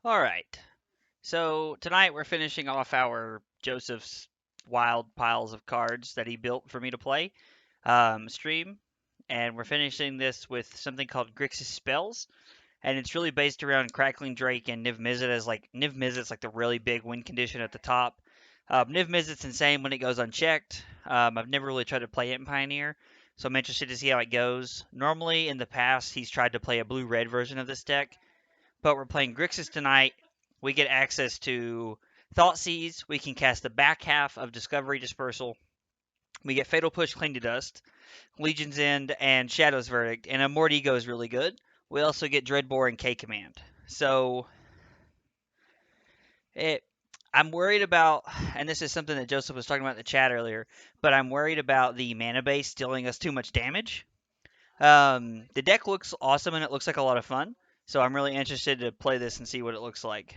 All right. So tonight we're finishing off our Joseph's wild piles of cards that he built for me to play stream, and we're finishing this with something called Grixis spells, and it's really based around Crackling Drake and Niv Mizzet as like Niv Mizzet's like the really big win condition at the top. Niv Mizzet's insane when it goes unchecked. I've never really tried to play it in Pioneer, so I'm interested to see how it goes. Normally in the past he's tried to play a blue-red version of this deck, but we're playing Grixis tonight. We get access to Thoughtseize. We can cast the back half of Discovery Dispersal. We get Fatal Push, Cling to Dust, Legion's End, and Shadow's Verdict. And a Mordigo is really good. We also get Dreadbore and K Command. So it, I'm worried about, and this is something that Joseph was talking about in the chat earlier, but I'm worried about the mana base dealing us too much damage. The deck looks awesome and it looks like a lot of fun. So I'm really interested to play this and see what it looks like.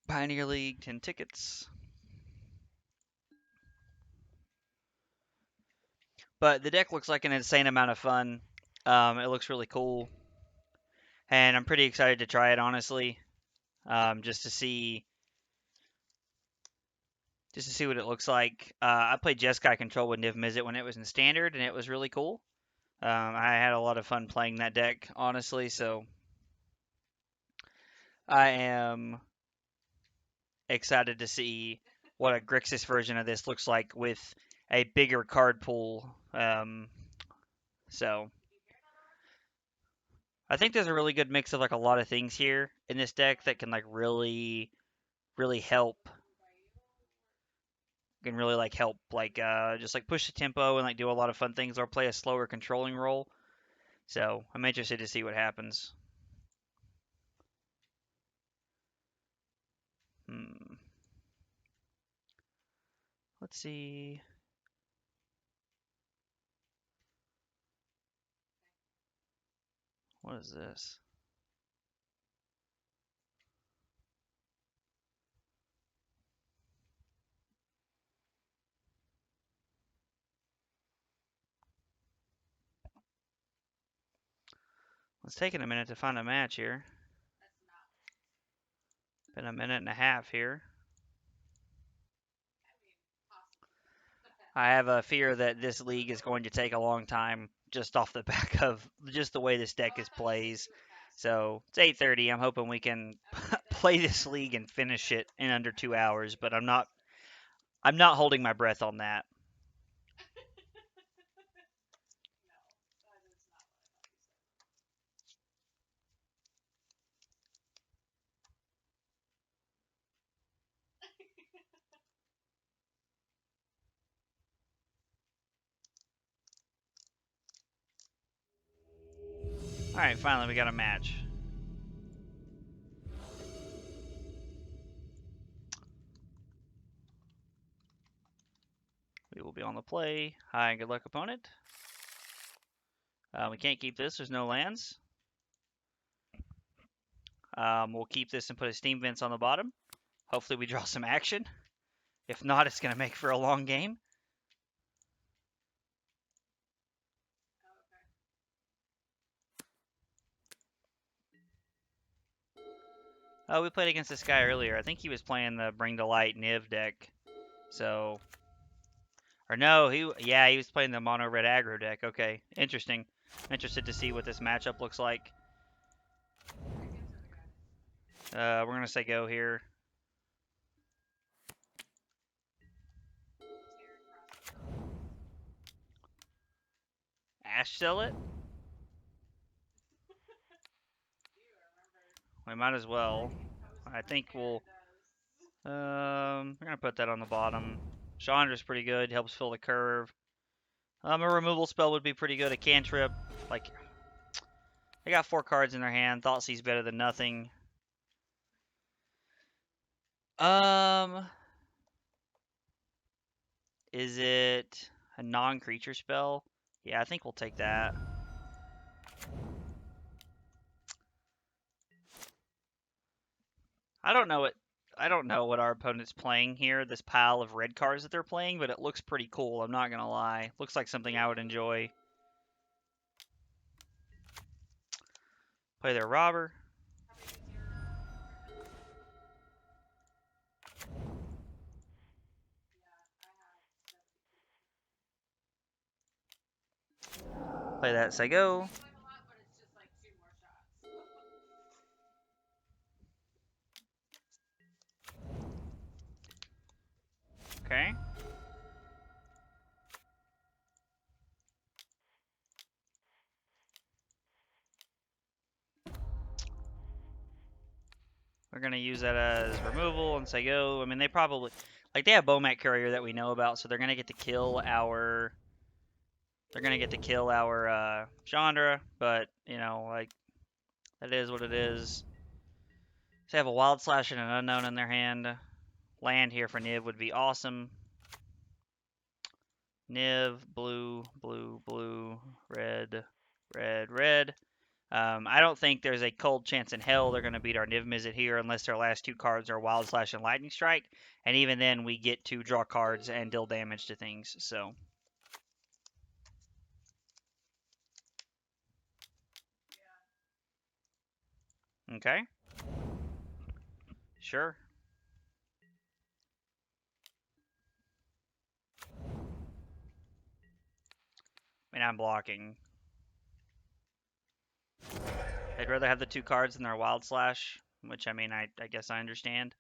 Pioneer League, 10 tickets. But the deck looks like an insane amount of fun. It looks really cool. And I'm pretty excited to try it, honestly. Just to see what it looks like. I played Jeskai Control with Niv Mizzet when it was in Standard, and it was really cool. I had a lot of fun playing that deck, honestly, so I am excited to see what a Grixis version of this looks like with a bigger card pool. So I think there's a really good mix of like a lot of things here in this deck that can like really help. Can really like help like just like push the tempo and like do a lot of fun things or play a slower controlling role. So I'm interested to see what happens. Let's see. What is this? It's taking a minute to find a match here. Been a minute and a half here. I have a fear that this league is going to take a long time just off the back of just the way this deck is plays. So it's 8:30. I'm hoping we can play this league and finish it in under 2 hours, but I'm not holding my breath on that. All right, finally we got a match. We will be on the play. Hi, good luck, opponent. We can't keep this. There's no lands. We'll keep this and put a steam vents on the bottom. Hopefully we draw some action. If not, it's going to make for a long game. Oh, we played against this guy earlier. I think he was playing the Bring to Light Niv deck. So, or no, he was playing the mono red aggro deck. Okay, interesting. I'm interested to see what this matchup looks like. We're gonna say go here. Ash sell it. We might as well. I think we'll. We're gonna put that on the bottom. Chandra's pretty good. Helps fill the curve. A removal spell would be pretty good. A cantrip. Like, they got 4 cards in their hand. Thoughtseize better than nothing. Is it a non-creature spell? Yeah, I think we'll take that. I don't know what our opponent's playing here, this pile of red cards that they're playing, but it looks pretty cool, I'm not gonna lie. Looks like something I would enjoy. Play their robber. Play that Sego. Okay. We're going to use that as removal and Sego. I mean, they probably... Like, they have Bomat Courier that we know about, so they're going to get to kill our... They're going to get to kill our Chandra, but, you know, like, that is what it is. They have a Wild Slash and an Unknown in their hand. Land here for Niv would be awesome. Niv, blue, blue, blue, red, red, red. I don't think there's a cold chance in hell they're going to beat our Niv Mizzet here unless their last two cards are Wild Slash and Lightning Strike. And even then, we get to draw cards and deal damage to things, so... Okay. Sure. I mean, I'm blocking. They'd rather have the two cards than their Wild Slash, which, I mean, I guess I understand.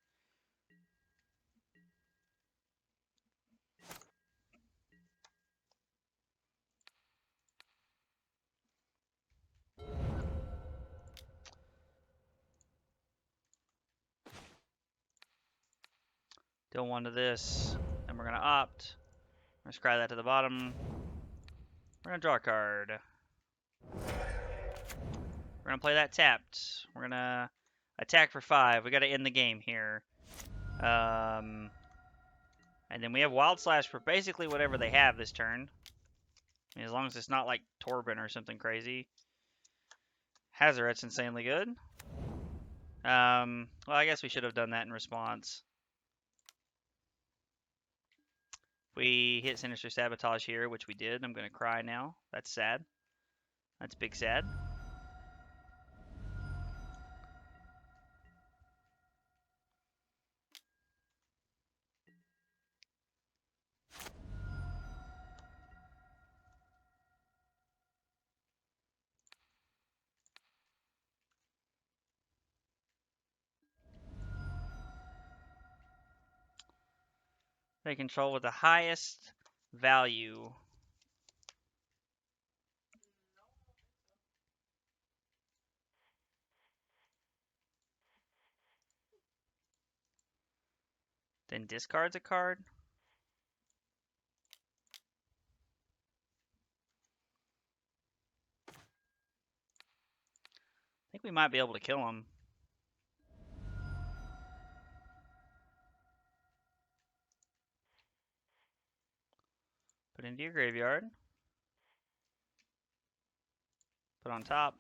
Deal one to this. Then we're going to opt. We're going to scry that to the bottom. We're going to draw a card. We're going to play that tapped. We're going to attack for 5. We got to end the game here. And then we have Wild Slash for basically whatever they have this turn. I mean, as long as it's not like Torben or something crazy. Hazoret's insanely good. Well, I guess we should have done that in response. We hit Sinister Sabotage here, which we did. I'm going to cry now. That's sad. That's big sad. They control with the highest value. Then discards a card. I think we might be able to kill him. Put into your graveyard. Put on top.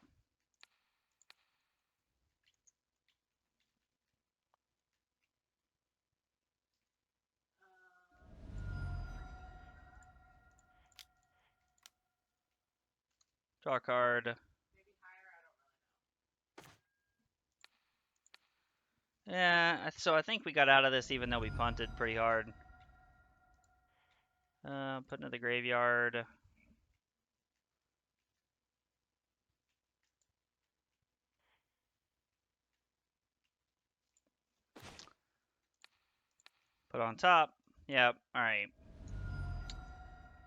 Draw a card. Yeah, so I think we got out of this even though we punted pretty hard. Put into the graveyard. Put on top. Yep, alright.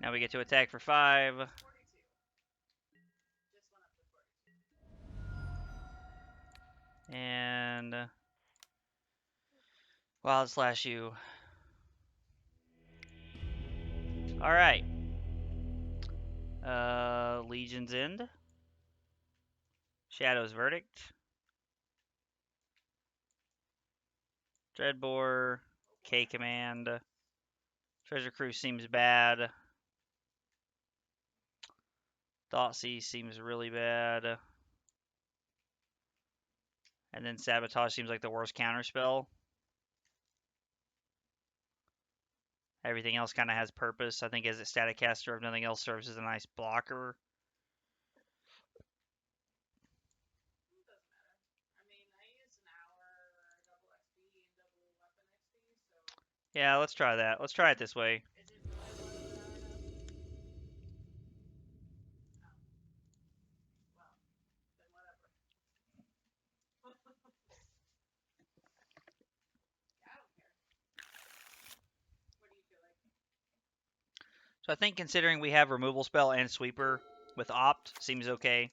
Now we get to attack for 5. And Wild Slash you. Alright. Legion's End. Shadow's Verdict. Dreadbore. K Command. Treasure Cruise seems bad. Thoughtseize seems really bad. And then Sabotage seems like the worst counterspell. Everything else kind of has purpose. I think as a static caster, if nothing else, serves as a nice blocker. Yeah, let's try that. Let's try it this way. So I think considering we have removal spell and sweeper with opt, seems okay.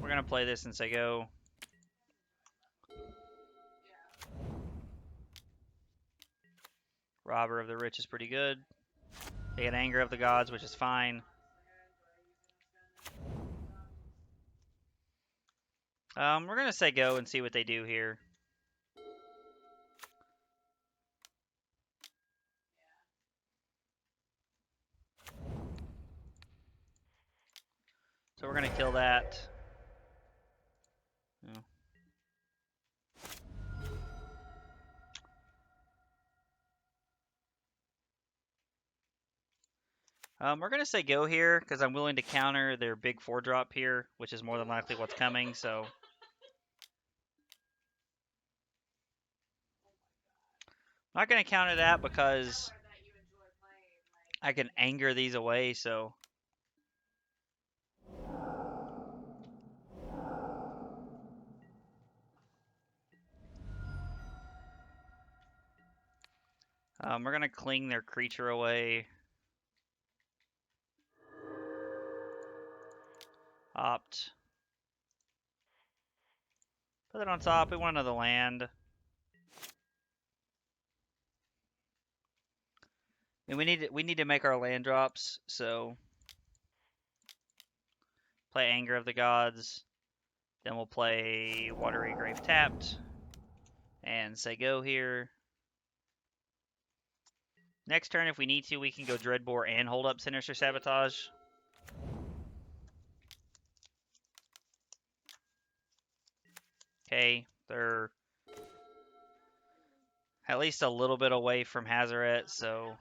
We're gonna play this and say go. Robber of the Rich is pretty good. They get Anger of the Gods, which is fine. We're gonna say go and see what they do here. So we're gonna kill that. Yeah. We're gonna say go here because I'm willing to counter their big 4-drop here, which is more than likely what's coming. So I'm not gonna counter that because I can anger these away. So we're gonna cling their creature away. Opt. Put it on top. We want another land. And we need to make our land drops. So play Anger of the Gods. Then we'll play Watery Grave tapped and say go here. Next turn, if we need to, we can go Dreadbore and hold up Sinister Sabotage. Okay, they're at least a little bit away from Hazaret, so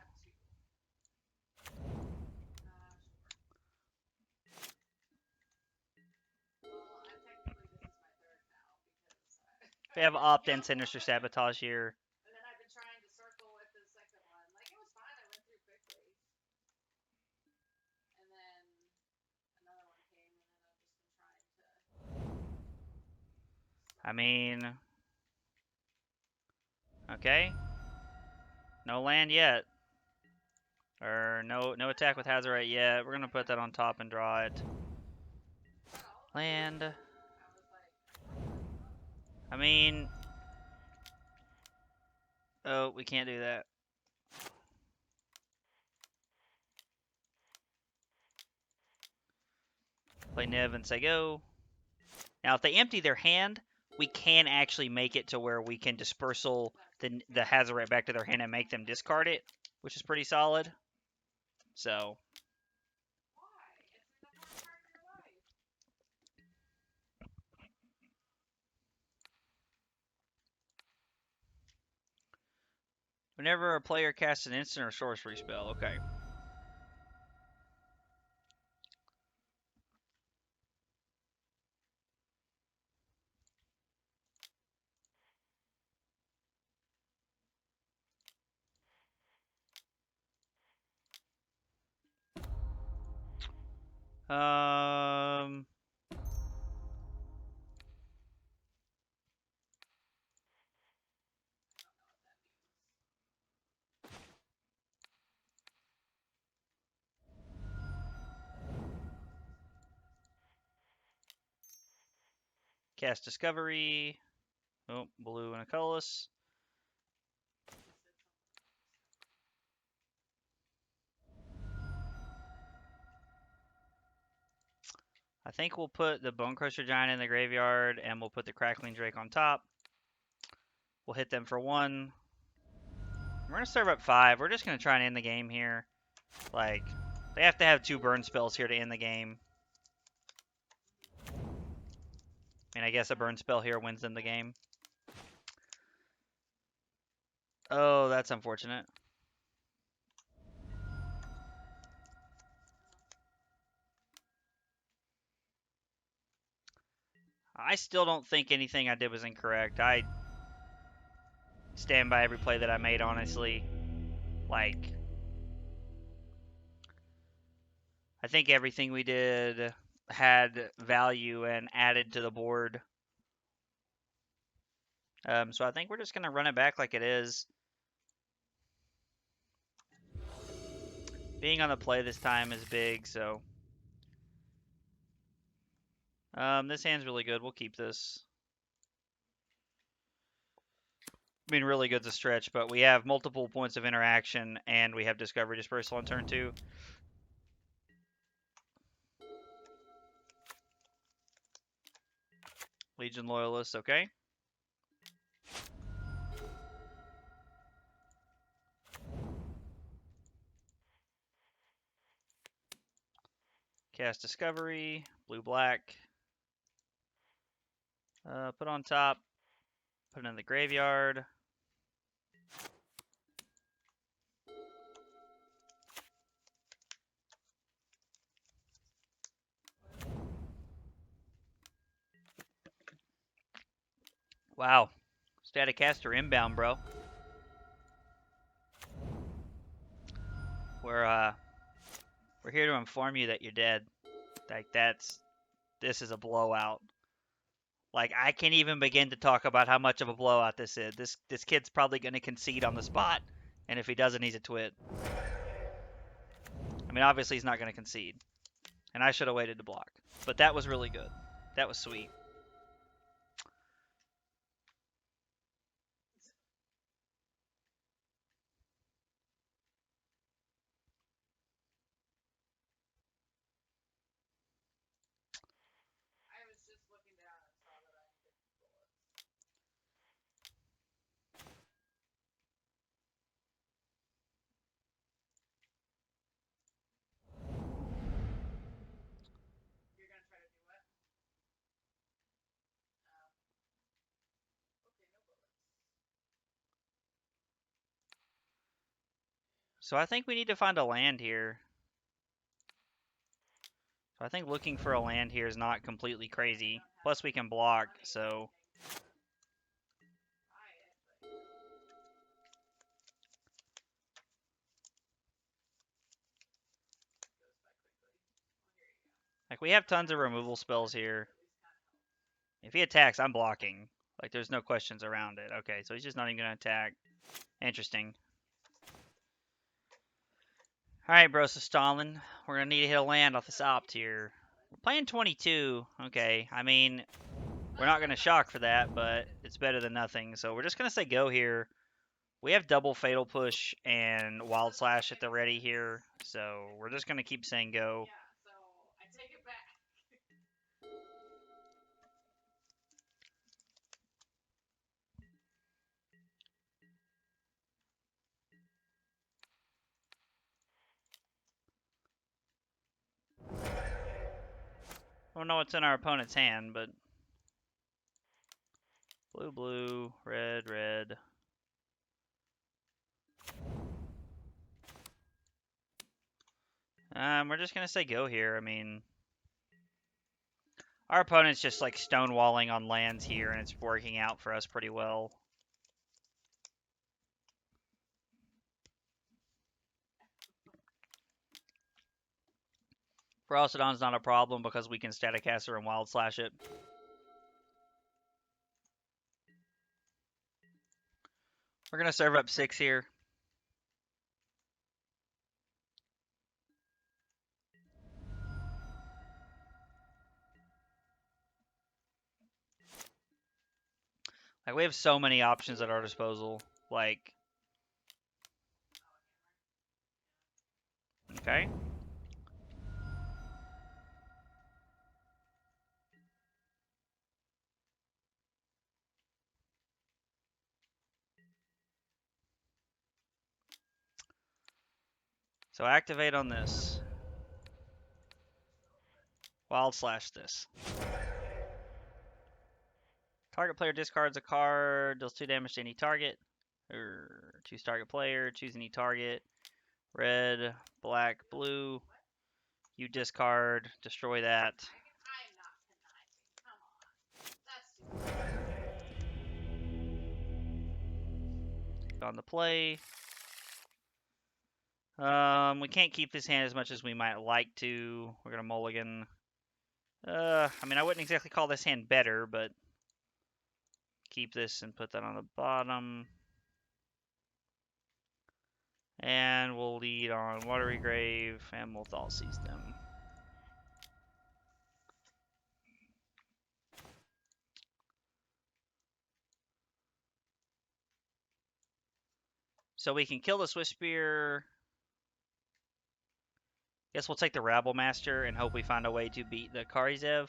we have Opt and Sinister Sabotage here. I mean, okay, no land yet, or no attack with Hazaret yet. We're gonna put that on top and draw it. Land. I mean, oh, we can't do that. Play Niv and say go. Now, if they empty their hand, we can actually make it to where we can dispersal the Hazaret back to their hand and make them discard it, which is pretty solid. So, whenever a player casts an instant or sorcery spell, okay. Um, cast Discovery. Oh, blue and a colorless. I think we'll put the Bone Crusher Giant in the graveyard, and we'll put the Crackling Drake on top. We'll hit them for 1. We're going to serve up 5. We're just going to try and end the game here. Like, they have to have 2 burn spells here to end the game. And I guess a burn spell here wins them the game. Oh, that's unfortunate. I still don't think anything I did was incorrect. I stand by every play that I made, honestly. Like, I think everything we did had value and added to the board. So I think we're just going to run it back like it is. Being on the play this time is big, so... this hand's really good. We'll keep this. I mean, really good's a stretch, but we have multiple points of interaction, and we have Discovery Dispersal on turn 2. Legion Loyalists, okay. Cast Discovery, blue-black. Put on top, put it in the graveyard. Wow. Static Caster inbound, bro. We're here to inform you that you're dead. Like, this is a blowout. Like, I can't even begin to talk about how much of a blowout this is. This kid's probably going to concede on the spot, and if he doesn't, he's a twit. I mean, obviously he's not going to concede, and I should have waited to block. But that was really good. That was sweet. So I think we need to find a land here. So I think looking for a land here is not completely crazy. Plus we can block, so... Like, we have tons of removal spells here. If he attacks, I'm blocking. Like, there's no questions around it. Okay, so he's just not even going to attack. Interesting. Alright, bro, so Stalin. We're going to need to hit a land off this opt here. We're playing 22. Okay, I mean, we're not going to shock for that, but it's better than nothing. So we're just going to say go here. We have double Fatal Push and Wild Slash at the ready here. So we're just going to keep saying go. I don't know what's in our opponent's hand, but... Blue, blue, red, red. We're just going to say go here. I mean... Our opponent's just like stonewalling on lands here, and it's working out for us pretty well. Ferocodon's not a problem because we can Static Caster and Wild Slash it. We're going to serve up 6 here. Like, we have so many options at our disposal. Like... Okay. So activate on this. Wild Slash this. Target player discards a card, deals 2 damage to any target. Or choose target player, choose any target. Red, black, blue. You discard, destroy that. On the play. We can't keep this hand as much as we might like to. We're gonna mulligan. I mean, I wouldn't exactly call this hand better, but keep this and put that on the bottom. And we'll lead on Watery Grave, and we'll Thoughtseize them. So we can kill the Swiss Spear. Guess we'll take the Rabble Master and hope we find a way to beat the Karizev.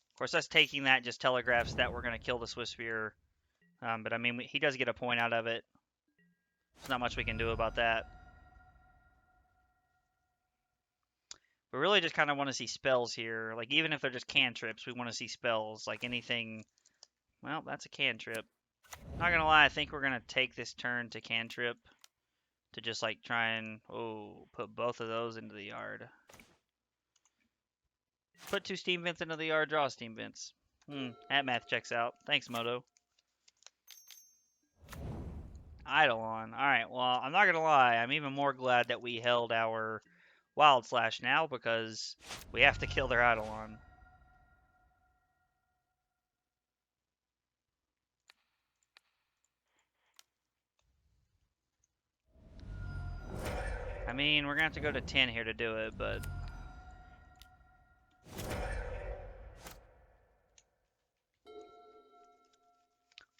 Of course, us taking that just telegraphs that we're going to kill the Swiss Spear. But I mean, he does get a point out of it. There's not much we can do about that. We really just kind of want to see spells here. Like, even if they're just cantrips, we want to see spells. Like, anything... Well, that's a cantrip. Not gonna lie, I think we're gonna take this turn to cantrip. To just, like, try and... Oh, put both of those into the yard. Put 2 steam vents into the yard, draw steam vents. That math checks out. Thanks, Moto. Eidolon. Alright, well, I'm not gonna lie. I'm even more glad that we held our Wild Slash now, because we have to kill their Eidolon. I mean, we're gonna have to go to 10 here to do it, but...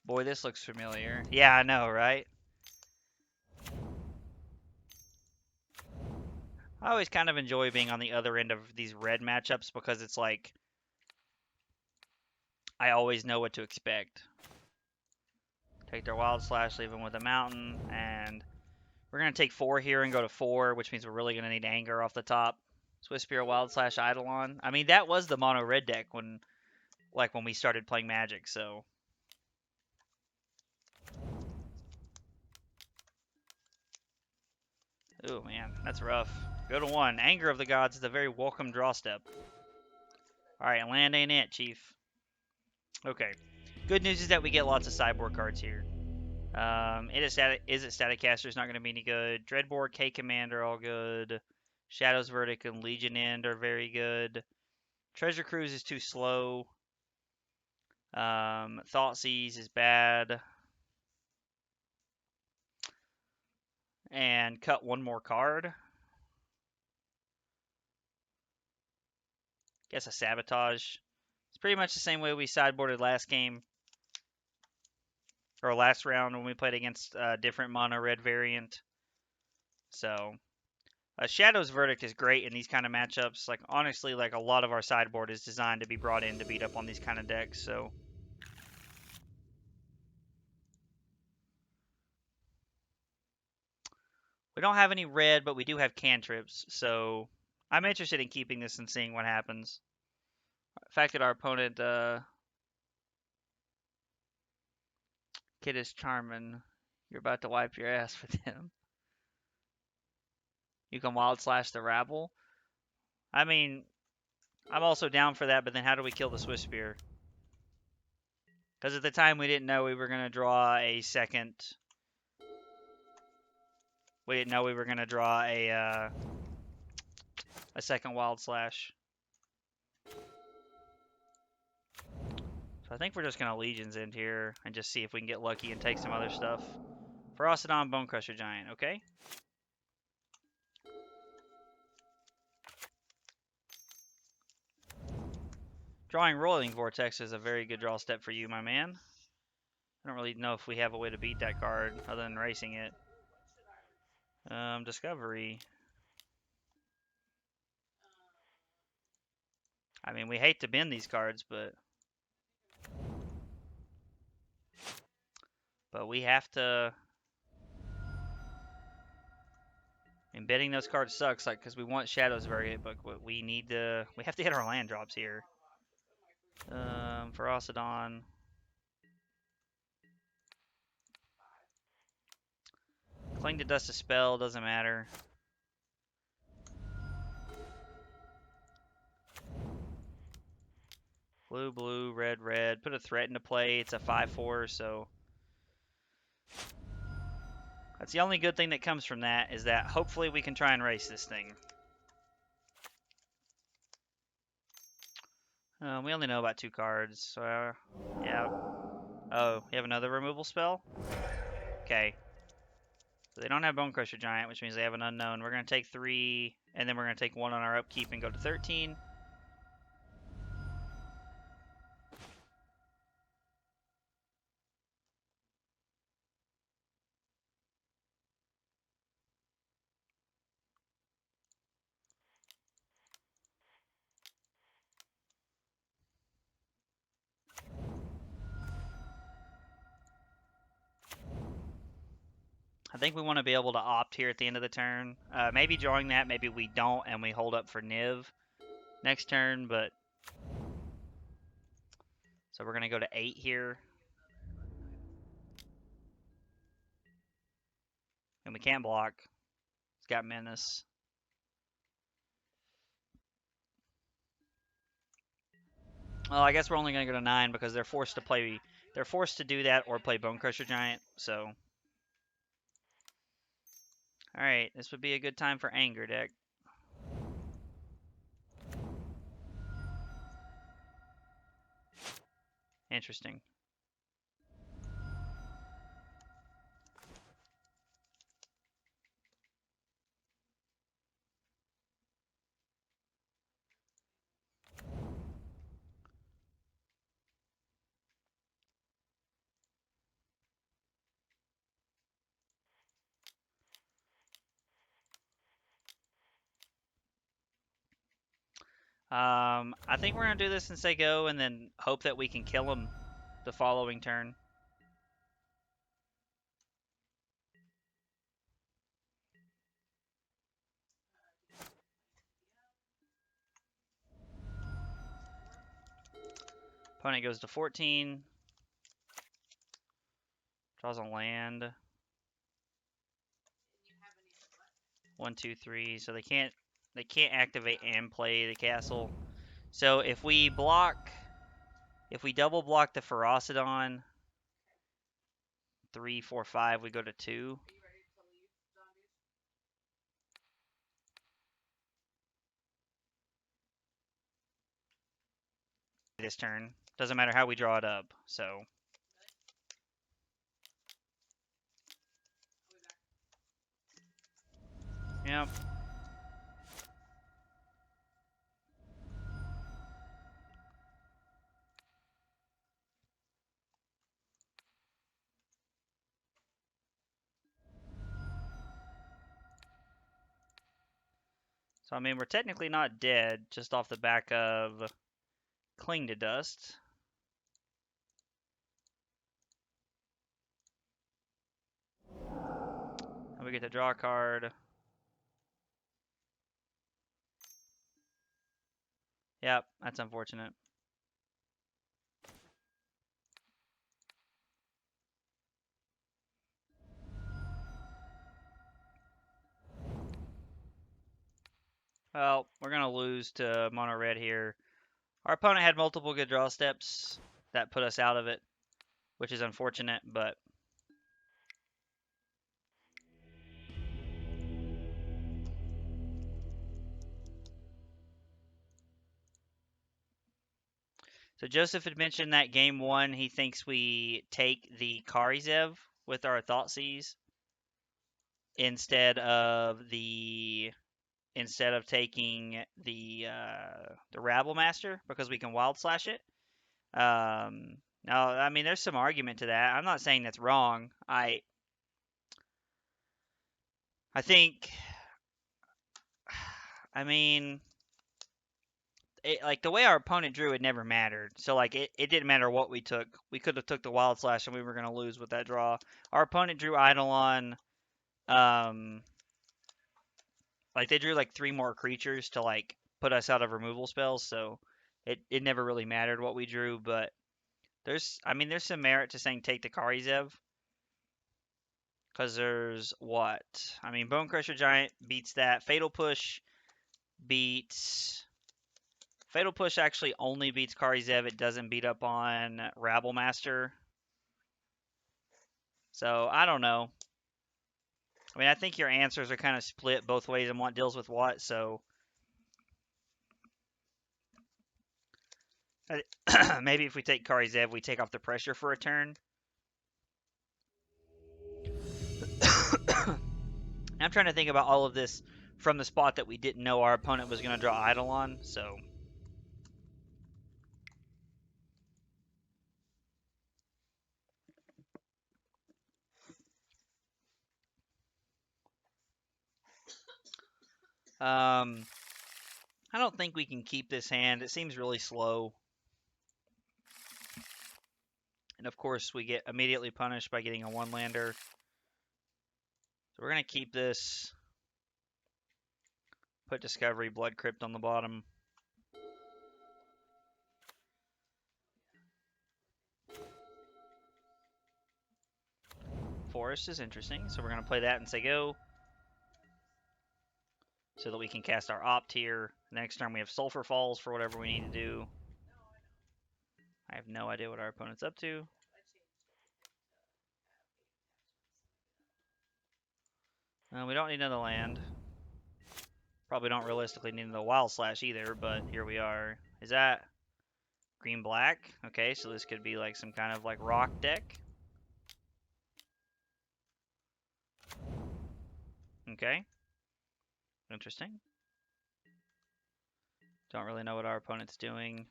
Boy, this looks familiar. Yeah, I know, right? I always kind of enjoy being on the other end of these red matchups because it's like... I always know what to expect. Take their Wild Slash, leave them with a Mountain, and... We're going to take 4 here and go to 4, which means we're really going to need Anger off the top. Swiss Spear, Wild Slash, Eidolon. I mean, that was the mono red deck when we started playing Magic, so... Ooh, man, that's rough. Go to 1. Anger of the Gods is a very welcome draw step. Alright, land ain't it, Chief. Okay. Good news is that we get lots of sideboard cards here. Is it Static Caster is not going to be any good. Dreadboard, K Commander, all good. Shadow's Verdict and Legion End are very good. Treasure Cruise is too slow. Thoughtseize is bad. And cut 1 more card. Guess a Sabotage. It's pretty much the same way we sideboarded last game. Or last round when we played against a different mono red variant. So, Shadow's Verdict is great in these kind of matchups. Like, honestly, like, a lot of our sideboard is designed to be brought in to beat up on these kind of decks, so... We don't have any red, but we do have cantrips, so... I'm interested in keeping this and seeing what happens. The fact that our opponent, Kid is Charmin, you're about to wipe your ass with him. You can Wild Slash the Rabble. I mean, I'm also down for that, but then how do we kill the Swiss Spear? Because at the time we didn't know we were going to draw a second... We didn't know we were going to draw a second Wild Slash. So I think we're just going to Legions End here and just see if we can get lucky and take some other stuff. Ferocidon, Bone Crusher Giant, okay? Drawing Rolling Vortex is a very good draw step for you, my man. I don't really know if we have a way to beat that card other than racing it. Discovery. I mean, we hate to bend these cards, but we have to... And betting those cards sucks, like, because we want Shadow's Verdict, but we need to... We have to hit our land drops here. Ferocidon. Cling to Dust a Spell, doesn't matter. Blue, blue, red, red. Put a threat into play. It's a 5/4, so... That's the only good thing that comes from that, is that hopefully we can try and race this thing. We only know about 2 cards, so... yeah. Oh, you have another removal spell? Okay. So they don't have Bone Crusher Giant, which means they have an unknown. We're going to take 3, and then we're going to take 1 on our upkeep and go to 13. I think we want to be able to opt here at the end of the turn. Maybe drawing that, maybe we don't, and we hold up for Niv next turn, but... So we're going to go to 8 here. And we can't block. It's got Menace. Well, I guess we're only going to go to 9 because they're forced to play... They're forced to do that or play Bone Crusher Giant, so... Alright, this would be a good time for Anger deck. Interesting. I think we're going to do this and say go and then hope that we can kill him the following turn. Opponent goes to 14. Draws a land. 1, 2, 3. So they can't activate and play the castle. So if we double block the Ferocidon, 3, 4, 5, we go to 2. This turn. Doesn't matter how we draw it up, so. Yep. So, I mean, we're technically not dead, just off the back of Cling to Dust. And we get to draw a card. Yep, that's unfortunate. Well, we're going to lose to Mono Red here. Our opponent had multiple good draw steps that put us out of it, which is unfortunate, but... So Joseph had mentioned that game 1, he thinks we take the Karizev with our Thoughtseize instead of taking the Rabble Master because we can Wild Slash it. Now, I mean, there's some argument to that. I'm not saying that's wrong. I think, I mean, like the way our opponent drew, it never mattered. So like it didn't matter what we took. We could have took the Wild Slash and we were gonna lose with that draw. Our opponent drew Eidolon. Like they drew like 3 more creatures to like put us out of removal spells. So it never really mattered what we drew. But there's some merit to saying take the Karizev. Because there's what? I mean, Bone Crusher Giant beats that. Fatal Push beats. Fatal Push actually only beats Karizev. It doesn't beat up on Rabble Master. So, I don't know. I mean, I think your answers are kind of split both ways and what deals with what, so. Maybe if we take Kari Zev, we take off the pressure for a turn. I'm trying to think about all of this from the spot that we didn't know our opponent was going to draw Idol on, so... I don't think we can keep this hand. It seems really slow. And of course, we get immediately punished by getting a one-lander. So we're going to keep this. Put Discovery, Blood Crypt on the bottom. Forest is interesting, so we're going to play that and say go. So that we can cast our Opt here. Next turn we have Sulfur Falls for whatever we need to do. I have no idea what our opponent's up to. We don't need another land. Probably don't realistically need another Wild Slash either, but here we are. Is that green-black? Okay, so this could be like some kind of like rock deck. Okay. Interesting. Don't really know what our opponent's doing.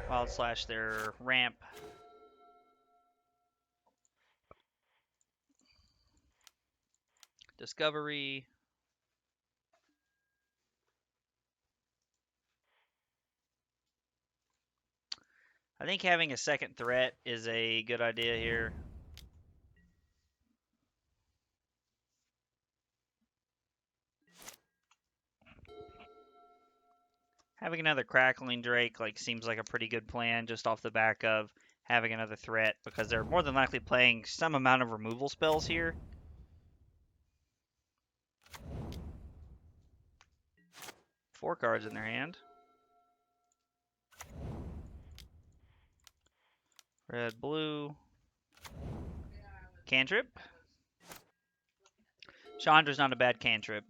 Wild Slash their ramp. Discovery. I think having a second threat is a good idea here. Having another Crackling Drake like seems like a pretty good plan just off the back of having another threat because they're more than likely playing some amount of removal spells here. Four cards in their hand. Red, blue. Cantrip. Chandra's not a bad cantrip.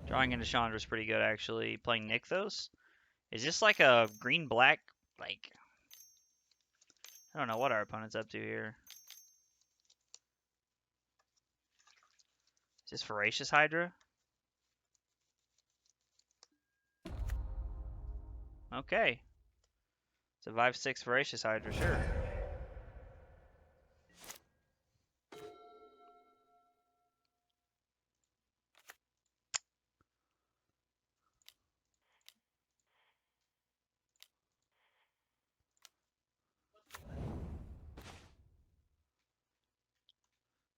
Drawing into Chandra's pretty good, actually. Playing Nykthos. Is this like a green-black, like... I don't know what our opponent's up to here. Is this Voracious Hydra? Okay. It's a 5/6 Voracious Hydra, sure.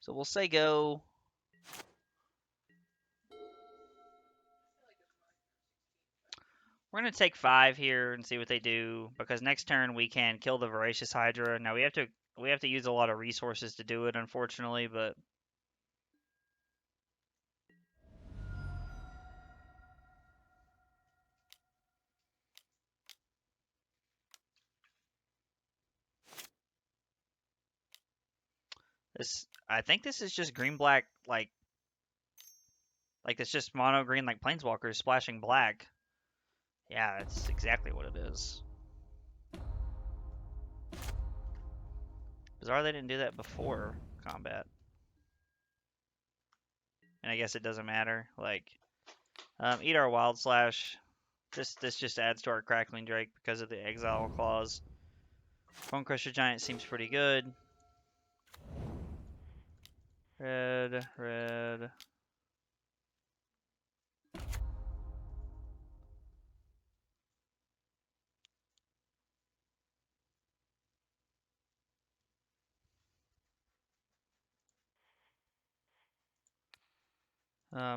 So we'll say go. We're going to take 5 here and see what they do, because next turn we can kill the Voracious Hydra. Now we have to use a lot of resources to do it, unfortunately, but I think this is just green black, like it's just mono green like Planeswalkers splashing black. Yeah, that's exactly what it is. Bizarre they didn't do that before combat. And I guess it doesn't matter. Like, eat our Wild Slash. This just adds to our Crackling Drake because of the Exile clause. Bone Crusher Giant seems pretty good. Red, red.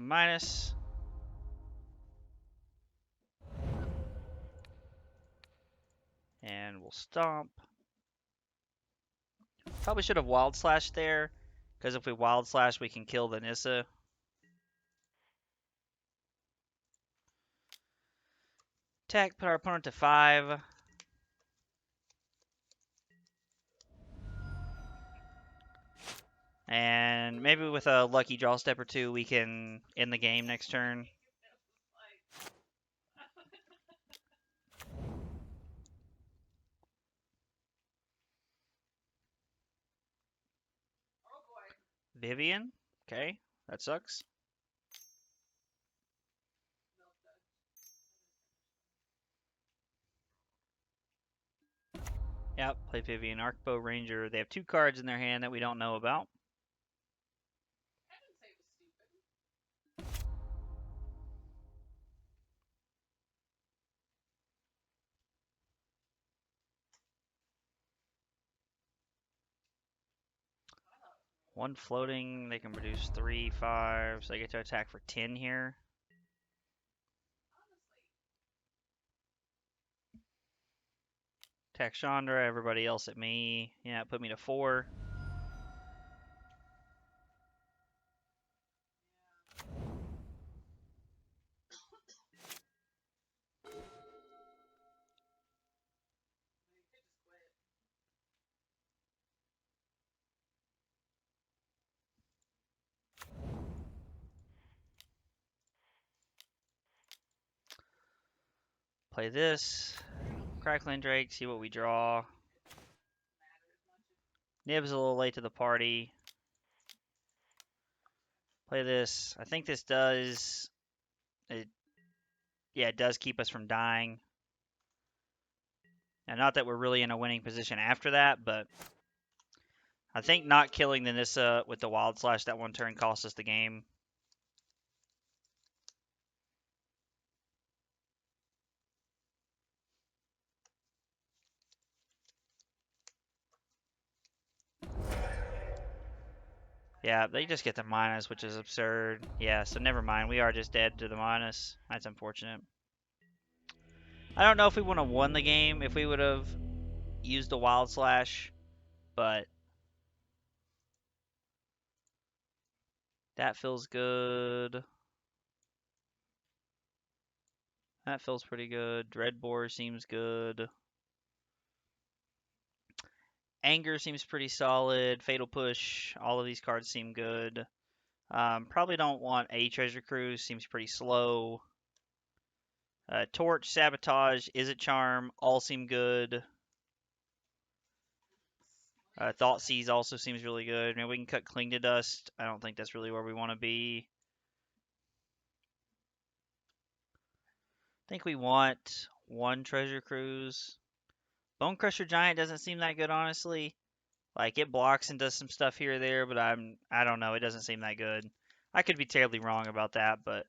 Minus. And we'll stomp. Probably should have Wild Slash there, because if we Wild Slash, we can kill the Nissa. Attack, put our opponent to 5. And maybe with a lucky draw step or two, we can end the game next turn. Vivian. Okay, that sucks. Yep, play Vivian. Arcbow Ranger. They have 2 cards in their hand that we don't know about. One floating, they can produce 3, 5, so they get to attack for 10 here. Attack Chandra, everybody else at me. Yeah, put me to 4. Play this. Crackling Drake, see what we draw. Nib's a little late to the party. Play this. I think this does... Yeah, it does keep us from dying. And not that we're really in a winning position after that, but I think not killing the Nissa with the Wild Slash that one turn cost us the game. Yeah, they just get the minus, which is absurd. Yeah, so never mind. We are just dead to the minus. That's unfortunate. I don't know if we would have won the game if we would have used the Wild Slash, but that feels good. That feels pretty good. Dreadbore seems good. Anger seems pretty solid. Fatal Push. All of these cards seem good. Probably don't want a Treasure Cruise. Seems pretty slow. Torch, Sabotage, Is It Charm, all seem good. Thoughtseize also seems really good. Maybe we can cut Cling to Dust. I don't think that's really where we want to be. I think we want 1 Treasure Cruise. Bone Crusher Giant doesn't seem that good, honestly. Like, it blocks and does some stuff here or there, but I don't know. It doesn't seem that good. I could be terribly wrong about that, but...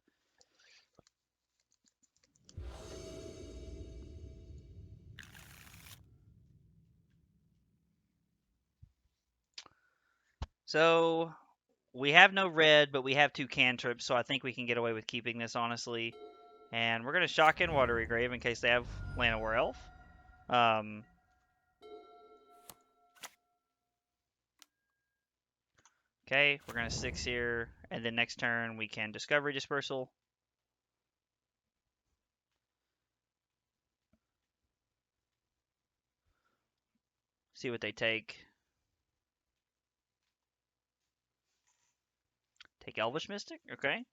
So, we have no red, but we have 2 cantrips, so I think we can get away with keeping this, honestly. And we're going to shock in Watery Grave in case they have Llanowar Elf. Okay, we're going to 6 here, and then next turn we can Discovery Dispersal. See what they take. Take Elvish Mystic, okay.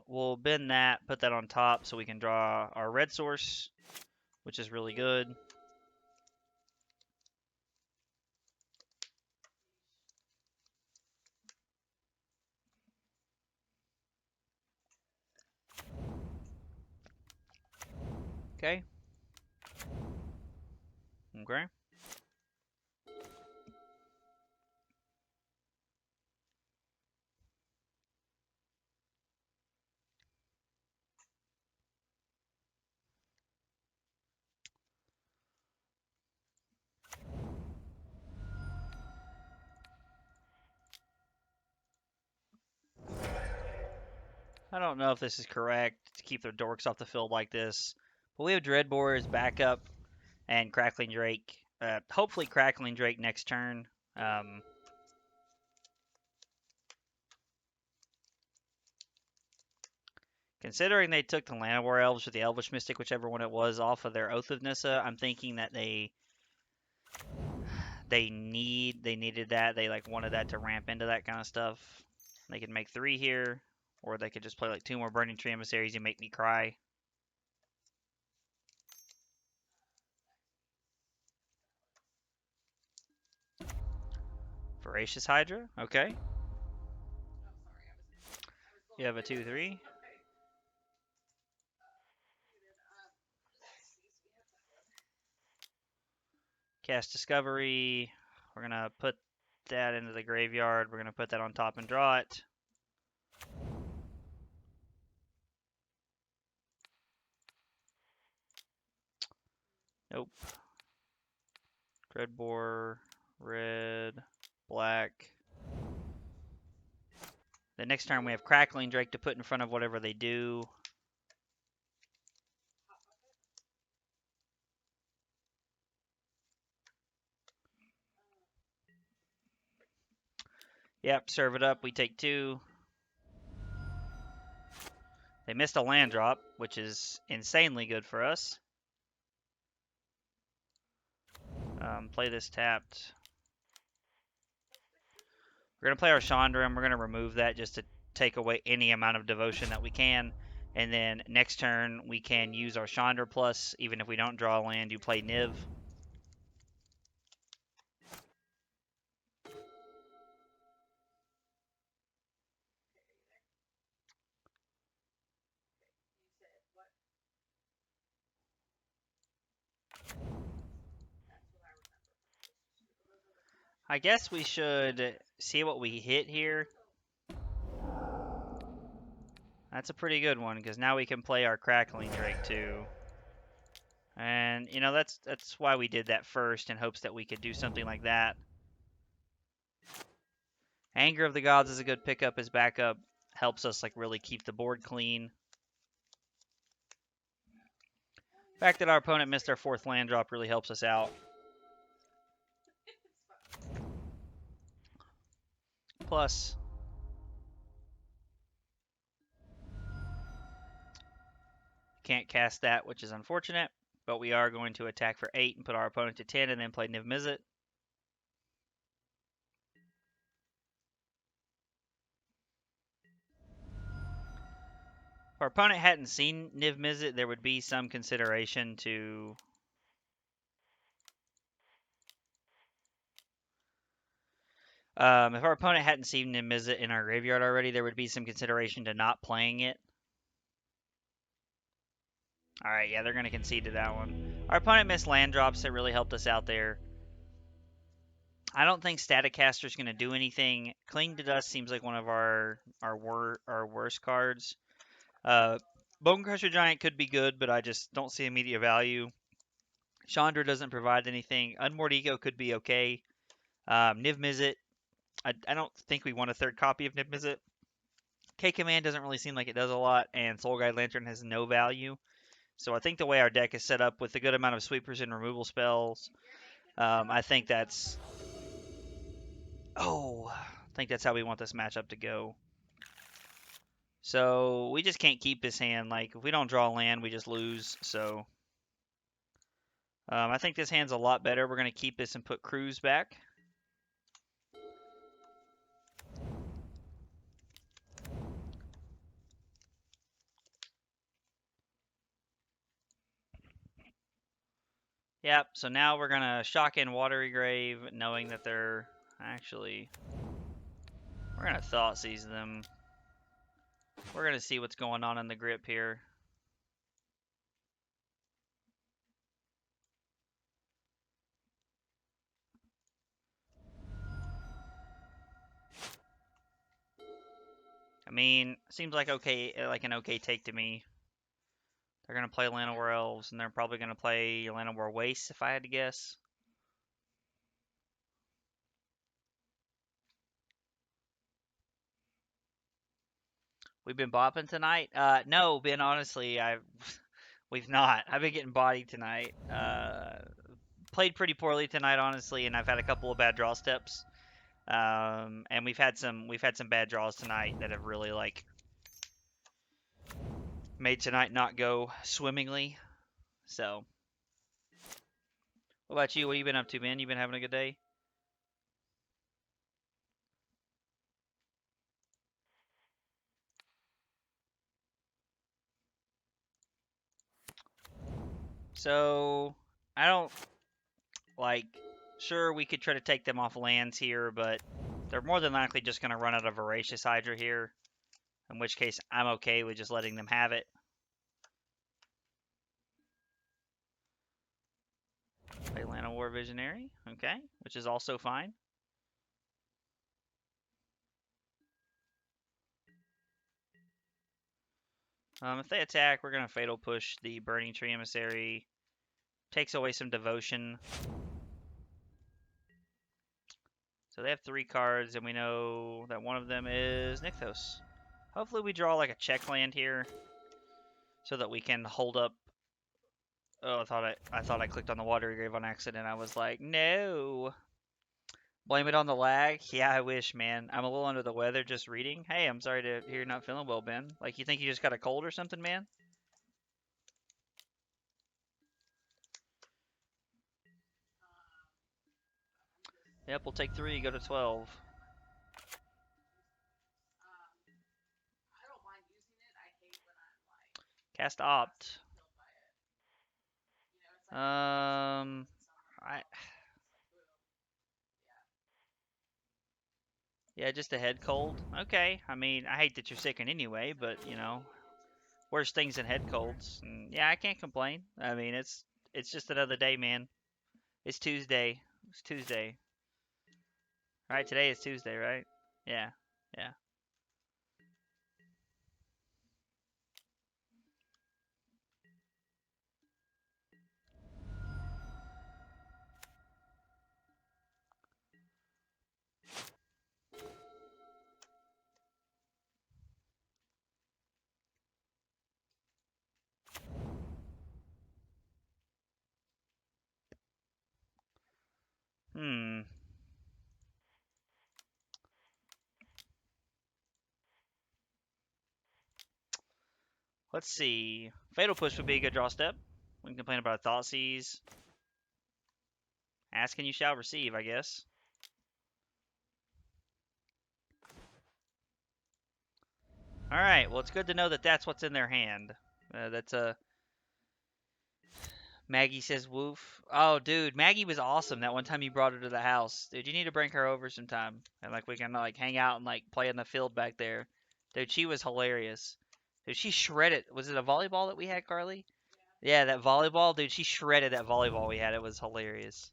We'll bend that, put that on top so we can draw our red source, which is really good. Okay. Okay. I don't know if this is correct to keep their dorks off the field like this, but we have Dreadbore as backup and Crackling Drake. Hopefully Crackling Drake next turn. Considering they took the Llanowar Elves or the Elvish Mystic, whichever one it was, off of their Oath of Nissa, I'm thinking that they needed that. They like wanted that to ramp into that kind of stuff. They could make 3 here, or they could just play like 2 more Burning Tree Emissaries and make me cry. Voracious Hydra. Okay. You have a 2/3. Cast Discovery. We're gonna put that into the graveyard. We're gonna put that on top and draw it. Nope. Dreadbore, red, black. The next turn we have Crackling Drake to put in front of whatever they do. Yep, serve it up. We take 2. They missed a land drop, which is insanely good for us. Play this tapped. We're going to play our Chandra, and we're going to remove that just to take away any amount of devotion that we can. And then next turn, we can use our Chandra plus. Even if we don't draw a land, you play Niv. I guess we should see what we hit here. That's a pretty good one, because now we can play our Crackling Drake too. And, you know, that's why we did that first, in hopes that we could do something like that. Anger of the Gods is a good pickup as backup. Helps us, like, really keep the board clean. The fact that our opponent missed our 4th land drop really helps us out. Plus, can't cast that, which is unfortunate. But we are going to attack for 8 and put our opponent to 10 and then play Niv Mizzet. If our opponent hadn't seen Niv Mizzet, there would be some consideration to... if our opponent hadn't seen Niv Mizzet in our graveyard already, there would be some consideration to not playing it. Alright, yeah, they're going to concede to that one. Our opponent missed land drops that really helped us out there. I don't think Static Caster's going to do anything. Cling to Dust seems like one of our worst cards. Bone Crusher Giant could be good, but I just don't see immediate value. Chandra doesn't provide anything. Unmoored Ego could be okay. Niv Mizzet, I don't think we want a 3rd copy of Niv Mizzet. K-Command doesn't really seem like it does a lot, and Soul Guide Lantern has no value. So I think the way our deck is set up with a good amount of sweepers and removal spells, I think that's... I think that's how we want this matchup to go. So we just can't keep this hand. Like, if we don't draw land, we just lose. So I think this hand's a lot better. We're going to keep this and put Cruise back. Yep, so now we're going to shock in Watery Grave, knowing that they're actually... We're going to Thoughtseize them. We're going to see what's going on in the grip here. I mean, seems like an okay take to me. They're going to play Llanowar Elves, and they're probably going to play Llanowar Wastes, if I had to guess. We've been bopping tonight? No, Ben, honestly, we've not. I've been getting bodied tonight. Played pretty poorly tonight, honestly, and I've had a couple of bad draw steps. And we've had some bad draws tonight that have really, like, made tonight not go swimmingly. So, what about you? What have you been up to, Ben? You been having a good day? So, I don't like Sure, we could try to take them off lands here, but they're more than likely just going to run out of Voracious Hydra here, in which case I'm okay with just letting them have it. Play Land of War Visionary, okay, which is also fine. If they attack, we're going to Fatal Push the Burning Tree Emissary. Takes away some devotion. So they have 3 cards, and we know that one of them is Nykthos. Hopefully we draw like a check land here, so that we can hold up. Oh, I thought I clicked on the Watery Grave on accident. I was like, no. Blame it on the lag? Yeah, I wish, man. I'm a little under the weather just reading. Hey, I'm sorry to hear you're not feeling well, Ben. Like, you think you just got a cold or something, man? Yep, we'll take 3, go to 12. Cast Opt. Yeah, just a head cold. Okay, I mean, I hate that you're sick in anyway, but, you know, worse things than head colds. And yeah, I can't complain. I mean, it's just another day, man. It's Tuesday. It's Tuesday. Right, today is Tuesday, right? Yeah, yeah. Hmm. Let's see. Fatal Push would be a good draw step. We can complain about Thoughtseize. Ask and you shall receive, I guess. Alright, well, it's good to know that that's what's in their hand. That's a... Maggie says woof. Oh, dude, Maggie was awesome that one time you brought her to the house. Dude, you need to bring her over sometime. And, like, we can, like, hang out and, like, play in the field back there. Dude, she was hilarious. Dude, she shredded. Was it a volleyball that we had, Carly? Yeah, that volleyball. Dude, she shredded that volleyball we had. It was hilarious.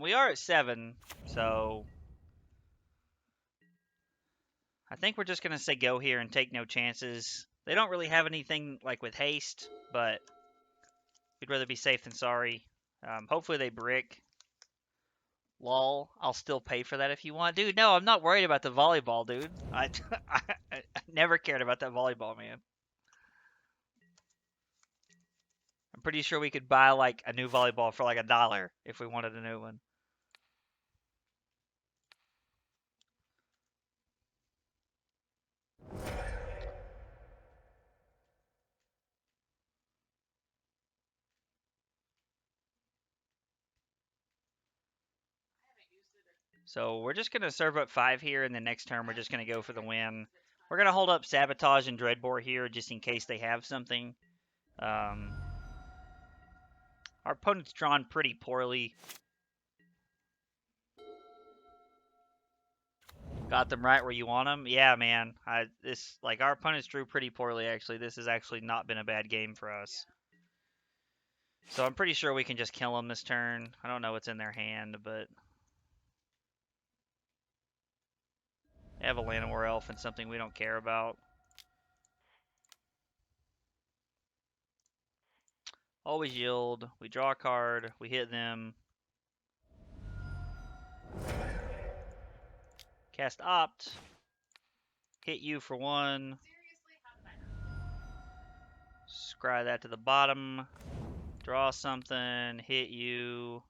We are at 7, so I think we're just going to say go here and take no chances. They don't really have anything, like, with haste, but we'd rather be safe than sorry. Hopefully they brick. Lol, I'll still pay for that if you want. Dude, no, I'm not worried about the volleyball, dude. I never cared about that volleyball, man. I'm pretty sure we could buy, like, a new volleyball for, like, $1 if we wanted a new one. So we're just going to serve up 5 here, and the next turn we're just going to go for the win. We're going to hold up Sabotage and Dreadbore here just in case they have something. Our opponent's drawn pretty poorly. Got them right where you want them? Yeah, man. Our opponents drew pretty poorly, actually. This has actually not been a bad game for us. So I'm pretty sure we can just kill them this turn. I don't know what's in their hand, but... They have a Llanowar Elf and something we don't care about. Always yield. We draw a card. We hit them. Cast Opt. Hit you for 1. Scry that to the bottom. Draw something. Hit you.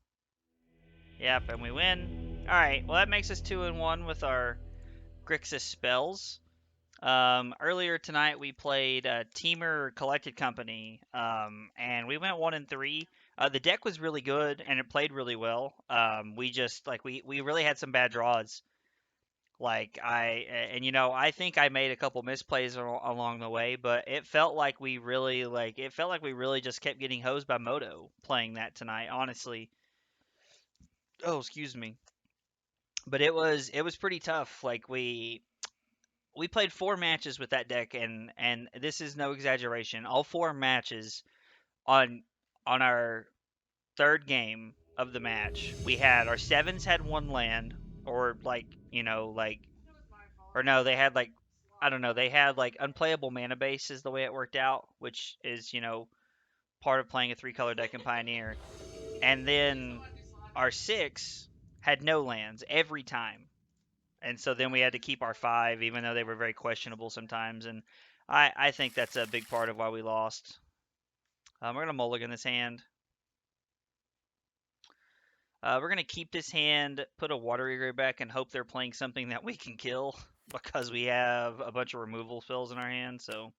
Yep, and we win. Alright, well that makes us 2-1 with our Grixis spells. Earlier tonight we played Teamer Collected Company, and we went 1-3. The deck was really good and it played really well. We just like we really had some bad draws. Like I think I made a couple misplays along the way, but it felt like we really just kept getting hosed by Moto playing that tonight. Honestly, oh excuse me, but it was pretty tough. Like we played 4 matches with that deck, and this is no exaggeration. All 4 matches on our third game of the match, we had our sevens had 1 land, or or no, they had like I don't know, they had like unplayable mana base is the way it worked out, which is part of playing a 3 color deck in Pioneer. And then our six had no lands every time. And so then we had to keep our 5, even though they were very questionable sometimes. And I think that's a big part of why we lost. We're going to mulligan this hand. We're going to keep this hand, put a Water Eager back, and hope they're playing something that we can kill because we have a bunch of removal spells in our hand. So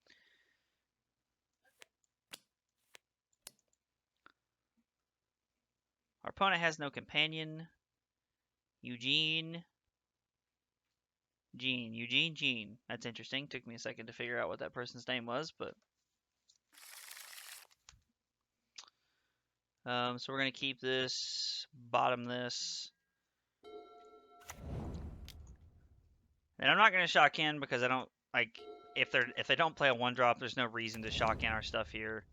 our opponent has no companion. Eugene. Gene. That's interesting. Took me a second to figure out what that person's name was, but so we're gonna keep this, bottom this, and I'm not gonna shock in because I don't like if they don't play a 1-drop. There's no reason to shock in our stuff here.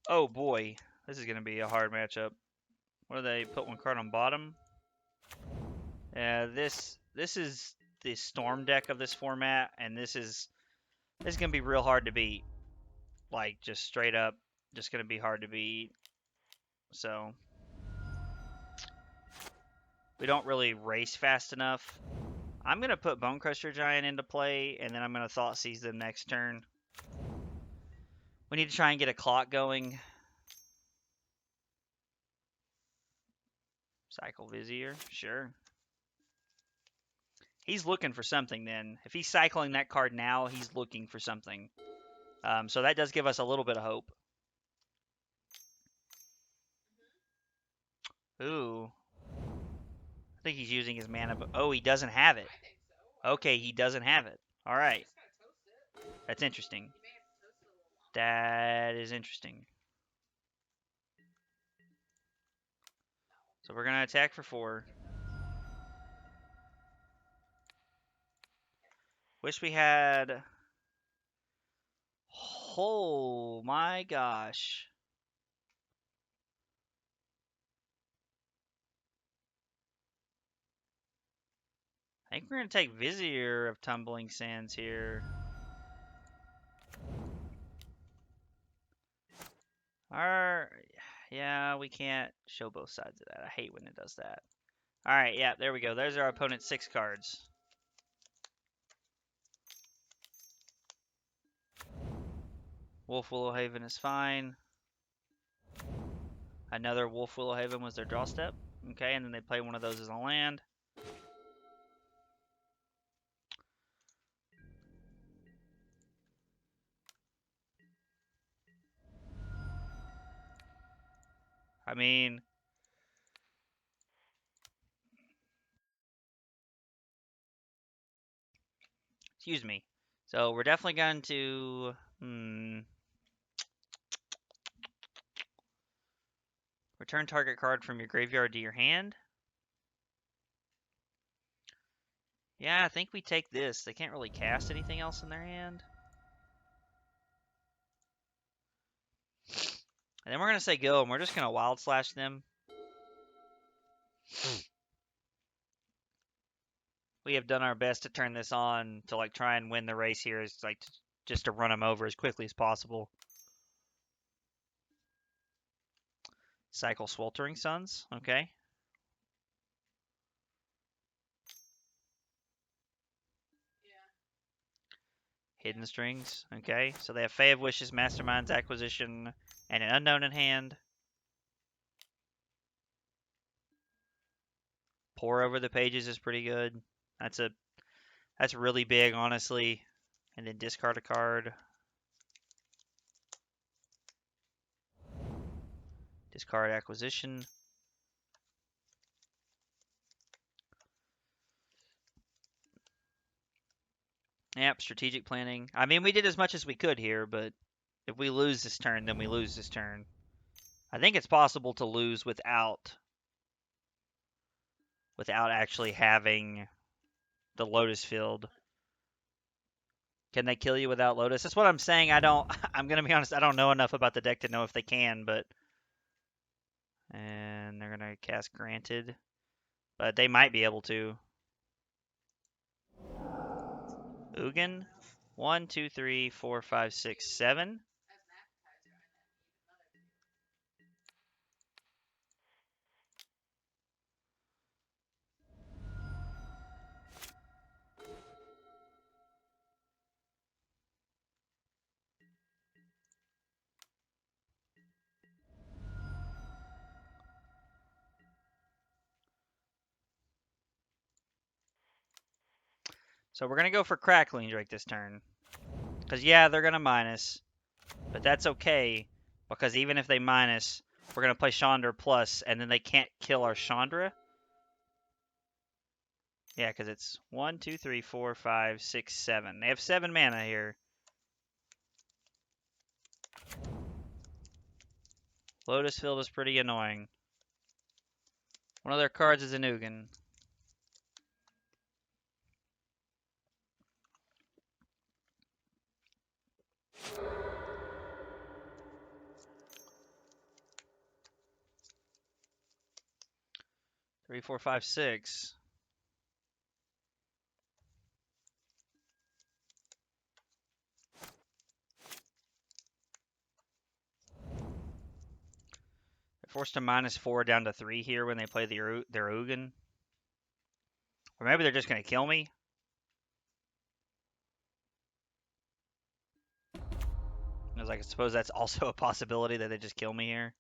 Oh boy, this is gonna be a hard matchup. What do they put 1 card on bottom? Yeah, this is the storm deck of this format, and this is gonna be real hard to beat. Like just straight up, just gonna be hard to beat. So we don't really race fast enough. I'm going to put Bone Crusher Giant into play, and then I'm going to Thought Seize them next turn. We need to try and get a clock going. Cycle Vizier, sure. He's looking for something then. If he's cycling that card now, he's looking for something. So that does give us a little bit of hope. Ooh. I think he's using his mana. Oh, he doesn't have it. Okay, he doesn't have it. All right. That's interesting. That is interesting. So we're going to attack for 4. Wish we had... Oh my gosh. I think we're going to take Vizier of Tumbling Sands here. Yeah, we can't show both sides of that. I hate when it does that. Alright, yeah, there we go. There's our opponent's 6 cards. Wolf Willowhaven is fine. Another Wolf Willowhaven was their draw step. Okay, and then they play one of those as a land. I mean... Excuse me. So we're definitely going to... Return target card from your graveyard to your hand. Yeah, I think we take this. They can't really cast anything else in their hand. And then we're going to say go, and we're just going to Wild Slash them. We have done our best to turn this on to like try and win the race here. Is like just to run them over as quickly as possible. Cycle Sweltering Suns, okay. Hidden Strings, okay. So they have Fae of Wishes, Masterminds, Acquisition, and an Unknown in hand. Pour over the pages is pretty good. That's really big, honestly. And then discard a card. Discard acquisition. Yep, strategic planning. I mean, we did as much as we could here, but if we lose this turn, then we lose this turn. I think it's possible to lose without actually having the Lotus Field. Can they kill you without Lotus? That's what I'm saying. I'm going to be honest, I don't know enough about the deck to know if they can, but... And they're going to cast Granted. But they might be able to. Ugin. 1, 2, 3, 4, 5, 6, 7. So we're going to go for Crackling Drake this turn. Because, yeah, they're going to minus. But that's okay. Because even if they minus, we're going to play Chandra plus, and then they can't kill our Chandra. Yeah, because it's 1, 2, 3, 4, 5, 6, 7. They have 7 mana here. Lotus Field is pretty annoying. One of their cards is an Ugin. Three, four, five, six. They're forced to -4 down to 3 here when they play their Ugin. Or maybe they're just going to kill me. I was like, I suppose that's also a possibility that they just kill me here.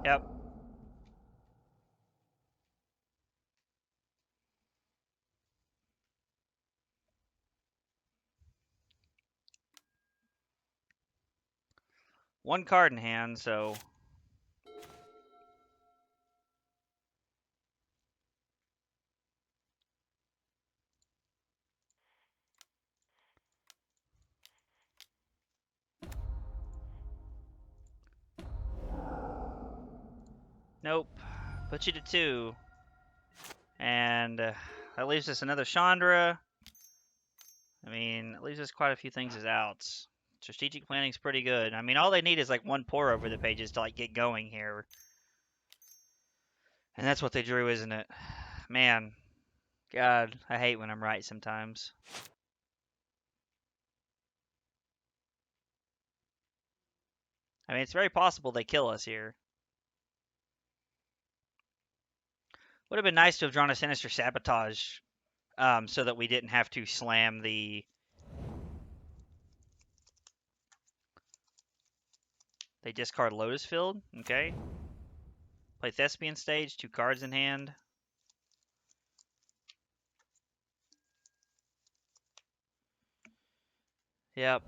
Yep. One card in hand, so... Nope. Put you to 2. And that leaves us another Chandra. I mean, it leaves us quite a few things as outs. Strategic planning's pretty good. I mean, all they need is like one pour over the pages to like get going here. And that's what they drew, isn't it? Man, God, I hate when I'm right sometimes. I mean, it's very possible they kill us here. Would have been nice to have drawn a Sinister Sabotage so that we didn't have to slam the... They discard Lotus Field. Okay. Play Thespian Stage, 2 cards in hand. Yep.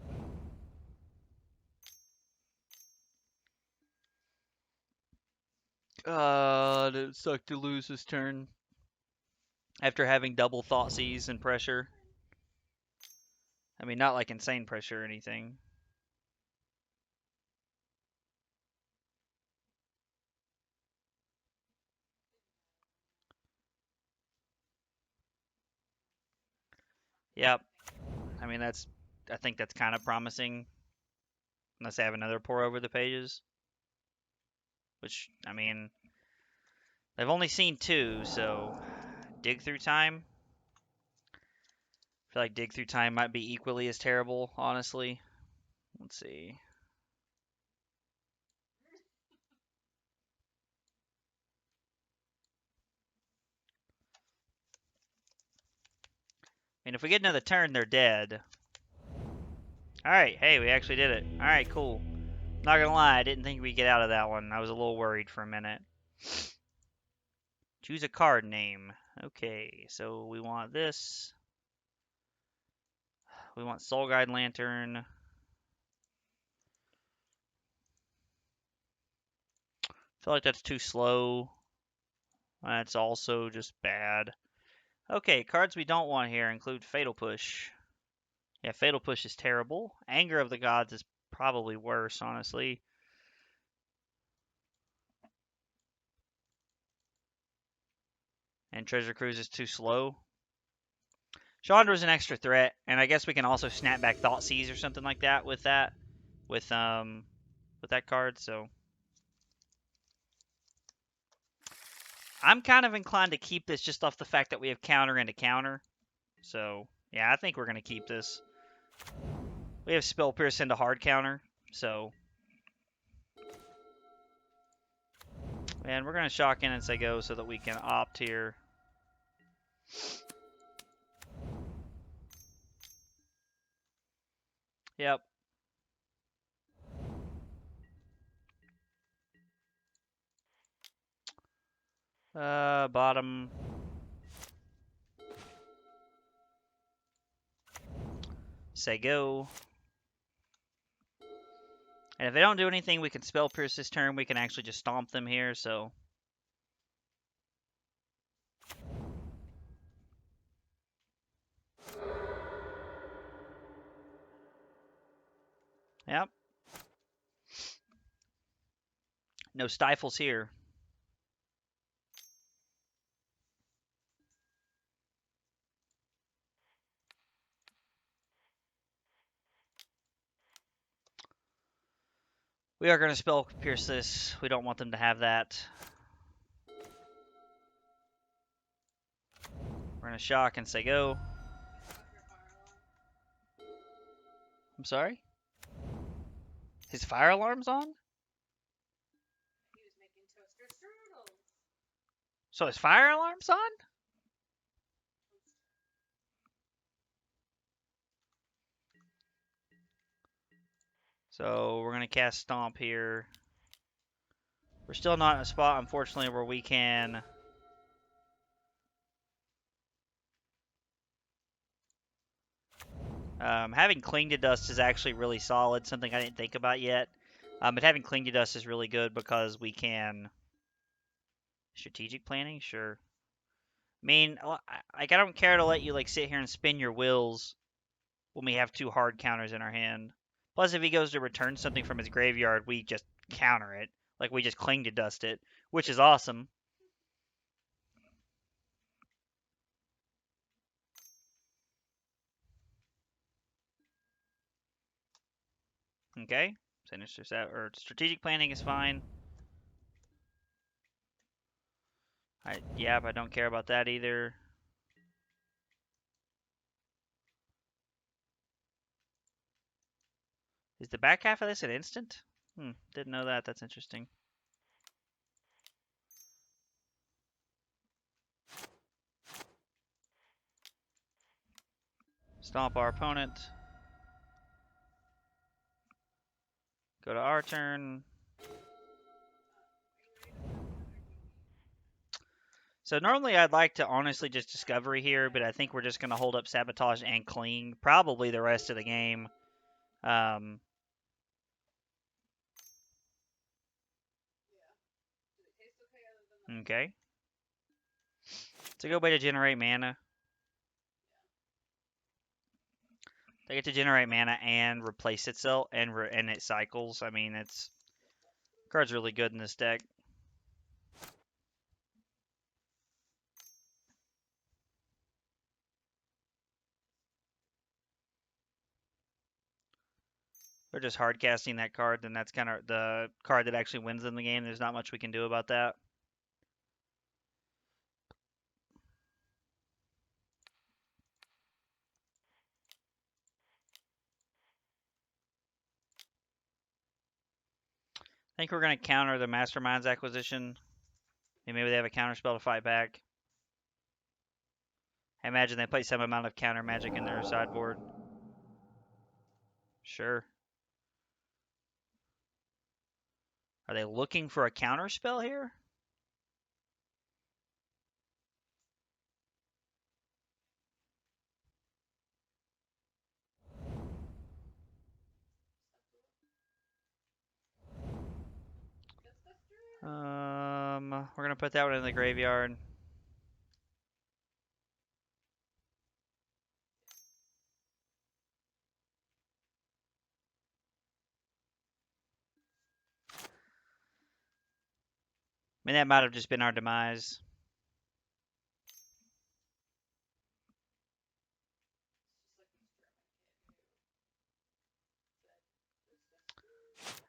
It sucked to lose this turn. After having double Thoughtseize and pressure. I mean, not like insane pressure or anything. Yep. I mean, I think that's kind of promising. Unless they have another pour over the pages. Which, I mean, they've only seen 2, so Dig Through Time. I feel like Dig Through Time might be equally as terrible, honestly. Let's see. I mean, if we get another turn, they're dead. Alright, hey, we actually did it. Alright, cool. Not gonna lie, I didn't think we'd get out of that one. I was a little worried for a minute. Choose a card name. Okay, so we want this. We want Soul Guide Lantern. I feel like that's too slow. That's also just bad. Okay, cards we don't want here include Fatal Push. Yeah, Fatal Push is terrible. Anger of the Gods is probably worse, honestly. And Treasure Cruise is too slow. Chandra is an extra threat, and I guess we can also snap back Thoughtseize or something like that with that, with that card. So I'm kind of inclined to keep this just off the fact that we have counter into counter. So yeah, I think we're gonna keep this. We have Spell Pierce into hard counter, so and we're gonna shock in and say go so that we can opt here. Yep. Bottom. Say go. And if they don't do anything, we can Spell Pierce this turn. We can actually just stomp them here, so. Yep. No stifles here. We are going to Spell Pierce this. We don't want them to have that. We're going to shock and say go. I'm sorry? His fire alarm's on? So his fire alarm's on? So we're going to cast Stomp here. We're still not in a spot, unfortunately, where we can... having Cling to Dust is actually really solid, something I didn't think about yet. But having Cling to Dust is really good because we can... Strategic planning? Sure. I mean, I don't care to let you like sit here and spin your wheels when we have two hard counters in our hand. Plus, if he goes to return something from his graveyard, we just counter it. Like, we just Cling to Dust it, which is awesome. Okay. Sinister Set, or Strategic Planning is fine. Yep, I don't care about that either. Is the back half of this an instant? Didn't know that. That's interesting. Stomp our opponent. Go to our turn. So normally I'd like to honestly just Discovery here, but I think we're just going to hold up Sabotage and Cling probably the rest of the game. Okay. It's a good way to generate mana. They get to generate mana and replace itself, and it cycles. I mean, it's card's really good in this deck. They're just hard casting that card, then that's kind of the card that actually wins in the game. There's not much we can do about that. I think we're going to counter the Mastermind's acquisition. And maybe they have a counter spell to fight back. I imagine they play some amount of counter magic in their sideboard. Sure. Are they looking for a counter spell here? We're gonna put that one in the graveyard. I mean, that might have just been our demise.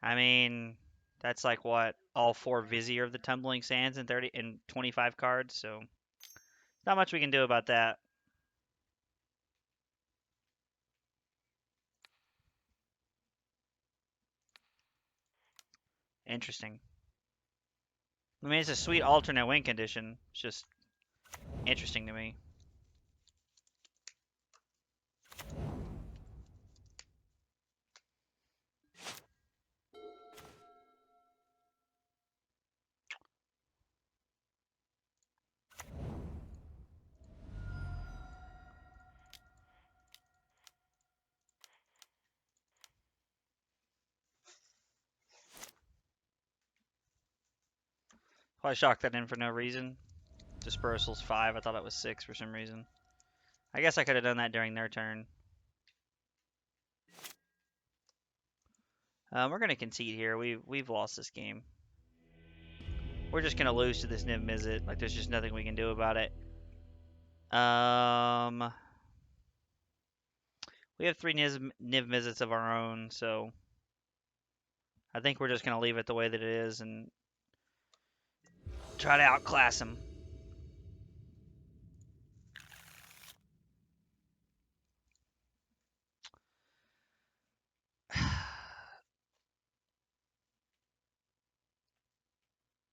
I mean, that's like what, all 4 Vizier of the Tumbling Sands and 30 and 25 cards, so not much we can do about that. Interesting. I mean, it's a sweet alternate win condition. It's just interesting to me. Probably shocked that in for no reason. Dispersal's 5. I thought it was 6 for some reason. I guess I could have done that during their turn. We're gonna concede here. We've lost this game. We're just gonna lose to this Niv Mizzet. Like, there's just nothing we can do about it. We have 3 Niv Mizzets of our own, so I think we're just gonna leave it the way that it is and try to outclass them.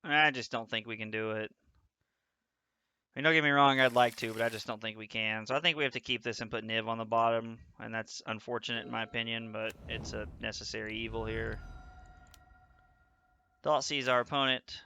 I just don't think we can do it. I mean, don't get me wrong, I'd like to, but I just don't think we can. So I think we have to keep this and put Niv on the bottom, and that's unfortunate in my opinion, but it's a necessary evil here. Dalt sees our opponent.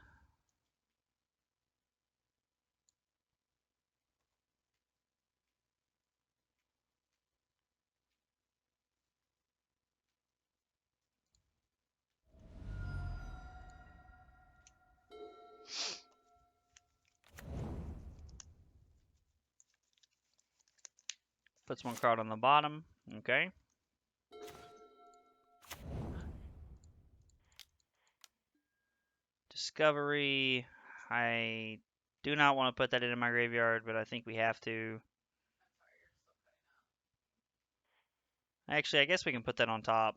Puts 1 card on the bottom. Okay. Discovery. I do not want to put that into my graveyard, but I think we have to. Actually, I guess we can put that on top.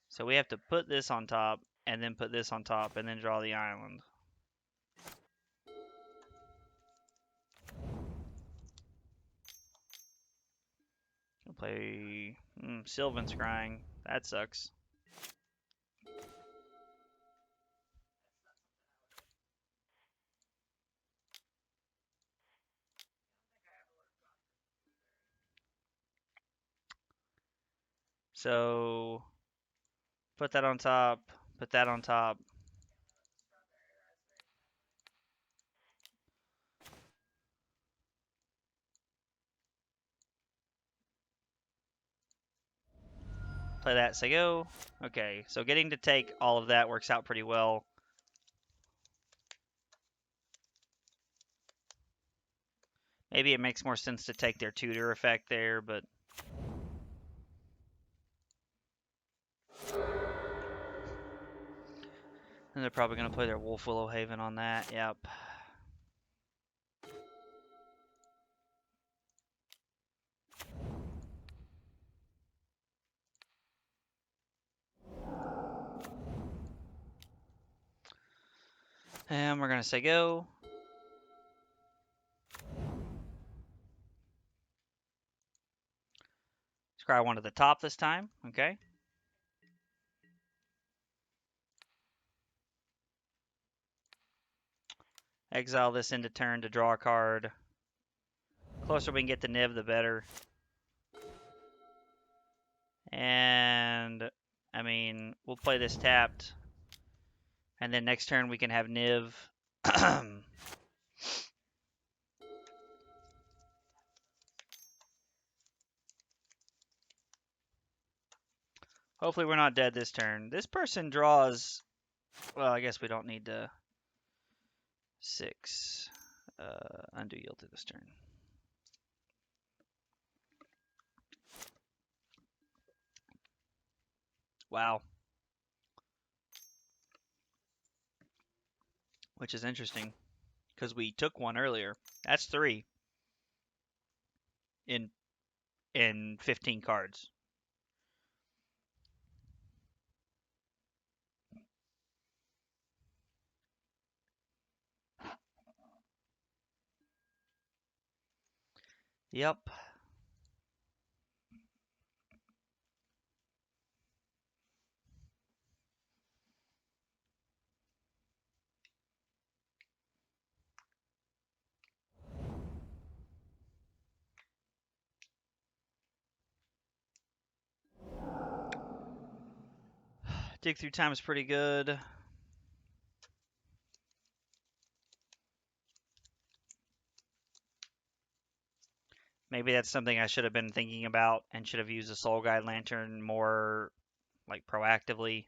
So we have to put this on top, and then put this on top, and then draw the island. Play Sylvan Scrying. That sucks. So put that on top. Put that on top. Play that. Say go. Okay, so getting to take all of that works out pretty well. Maybe it makes more sense to take their tutor effect there, but and they're probably going to play their Wolf Willow Haven on that. Yep. And we're going to say go. Scry 1 to the top this time. Okay. Exile this into turn to draw a card. Closer we can get to Niv, the better. And, I mean, we'll play this tapped. And then next turn we can have Niv. Hopefully we're not dead this turn. This person draws Well, I guess we don't need to 6 undo yield to this turn. Wow. Which is interesting because we took one earlier. That's 3 in 15 cards. Yep. Dig through time is pretty good. Maybe that's something I should have been thinking about and should have used the Soul Guide Lantern more like proactively.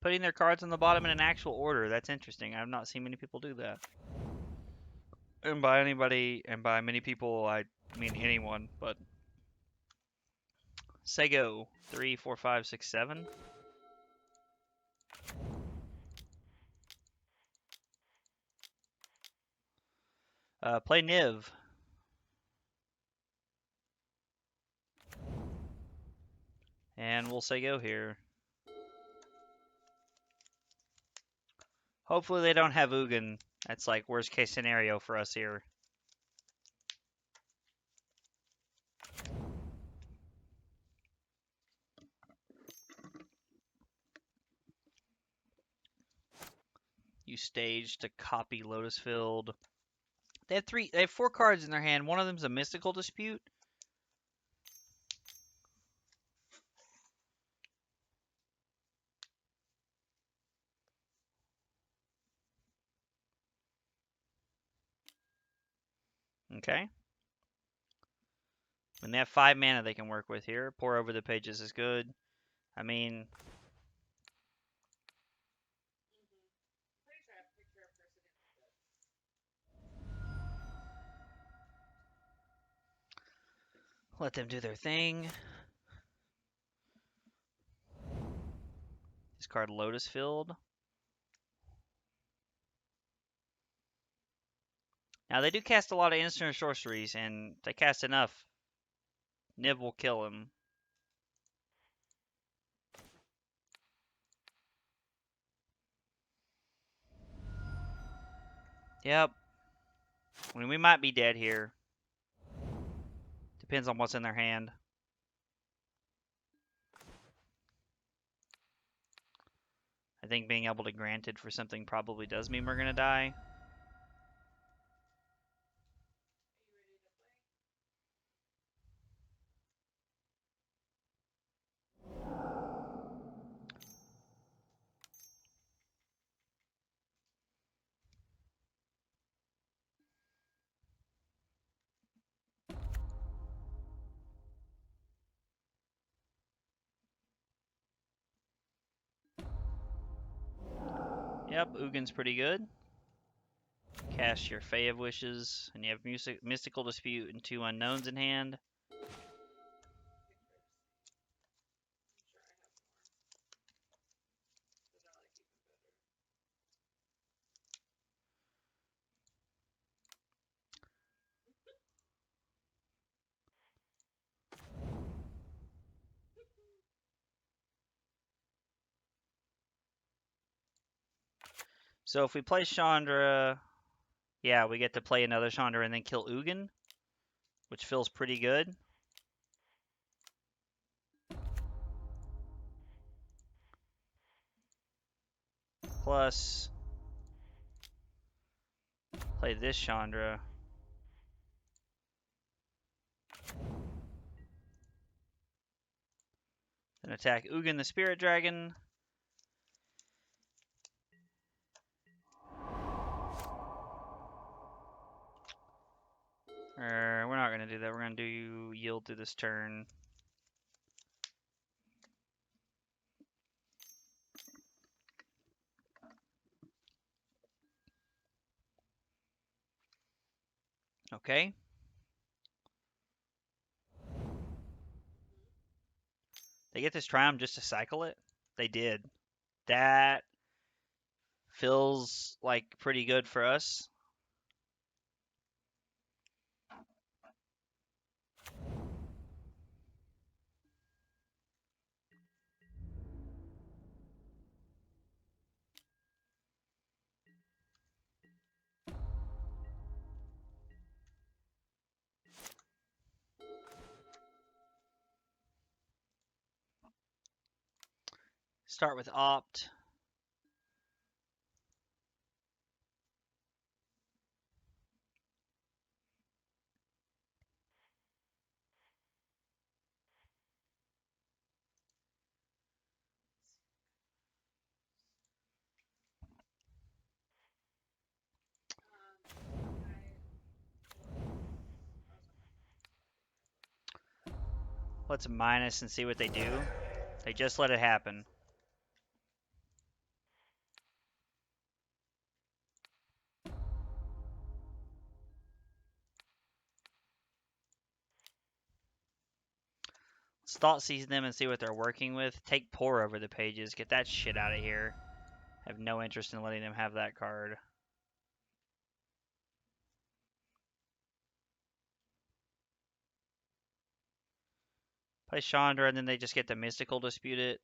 Putting their cards on the bottom in an actual order, that's interesting. I've not seen many people do that. And by anybody, and by many people, I mean anyone, but Sego, 3, 4, 5, 6, 7. Play Niv. And we'll say go here. Hopefully they don't have Ugin. That's like worst case scenario for us here. Use stage to copy Lotus Field. They have 4 cards in their hand. One of them's a Mystical Dispute. Okay. And they have 5 mana they can work with here. Pour over the pages is good. I mean, let them do their thing. Discard Lotus Field. Now they do cast a lot of instant sorceries, and if they cast enough, Niv will kill him. Yep. I mean, we might be dead here. Depends on what's in their hand. I think being able to grant it for something probably does mean we're going to die. Yep, Ugin's pretty good. Cast your Fae of Wishes, and you have Mystical Dispute and 2 Unknowns in hand. So if we play Chandra, yeah, we get to play another Chandra and then kill Ugin, which feels pretty good. Plus, play this Chandra. Then attack Ugin the Spirit Dragon. We're not going to do that. We're going to do yield through this turn. Okay. They get this Triumph just to cycle it? They did. That feels like pretty good for us. Start with Opt. Let's minus and see what they do. They just let it happen. Let's thought seize them and see what they're working with. Take Pour over the pages. Get that shit out of here. I have no interest in letting them have that card. Play Chandra and then they just get the Mystical Dispute it.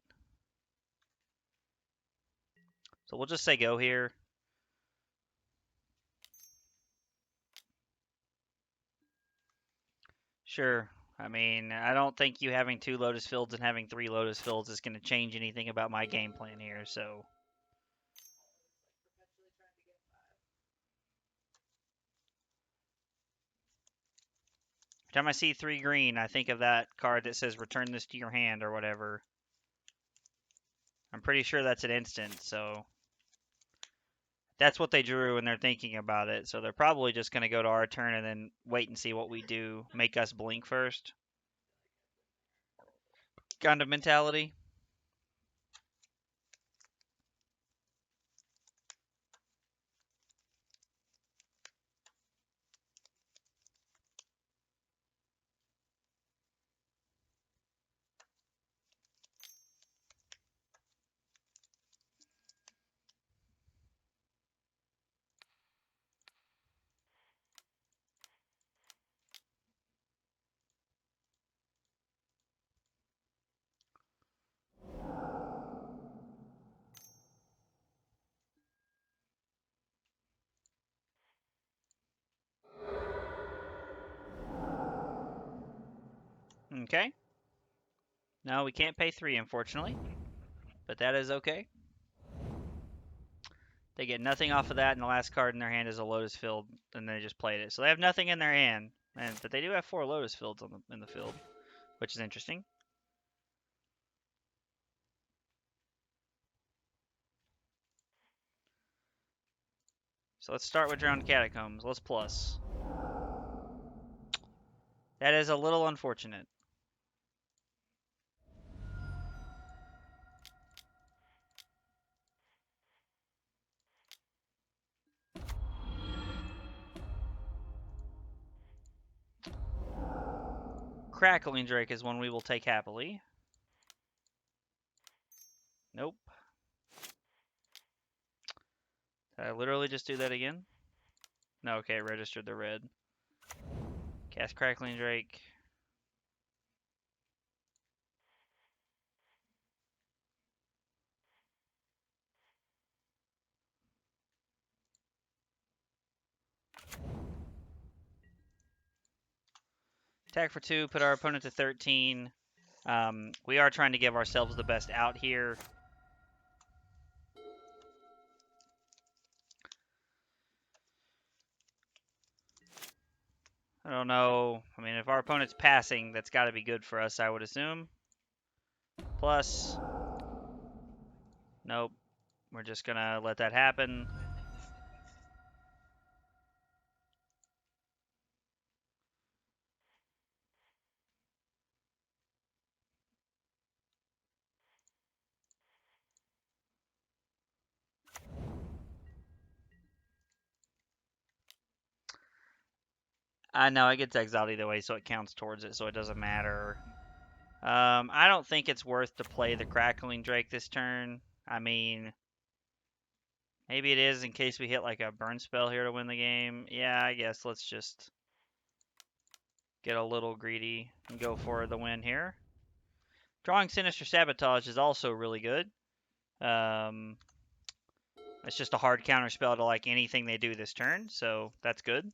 So we'll just say go here. Sure. I mean, I don't think you having 2 Lotus Fields and having 3 Lotus Fields is going to change anything about my game plan here, so. Every time I see 3 green, I think of that card that says return this to your hand or whatever. I'm pretty sure that's an instant, so. That's what they drew when they're thinking about it, so they're probably just going to go to our turn and then wait and see what we do. Make us blink first. Kind of mentality. Okay. No, we can't pay 3, unfortunately. But that is okay. They get nothing off of that, and the last card in their hand is a Lotus Field, and they just played it. So they have nothing in their hand, but they do have 4 Lotus Fields in the field, which is interesting. So let's start with Drowned Catacombs. Let's plus. That is a little unfortunate. Crackling Drake is one we will take happily. Nope. Did I literally just do that again? No, okay, it registered the red. Cast Crackling Drake. Attack for 2, put our opponent to 13. We are trying to give ourselves the best out here. I don't know. I mean, if our opponent's passing, that's got to be good for us, I would assume. plus. Nope. We're just going to let that happen. I know it gets exiled either way, so it counts towards it, so it doesn't matter. I don't think it's worth to play the Crackling Drake this turn. I mean, maybe it is in case we hit like a burn spell here to win the game. Yeah, I guess let's just get a little greedy and go for the win here. Drawing Sinister Sabotage is also really good. It's just a hard counter spell to like anything they do this turn, so that's good.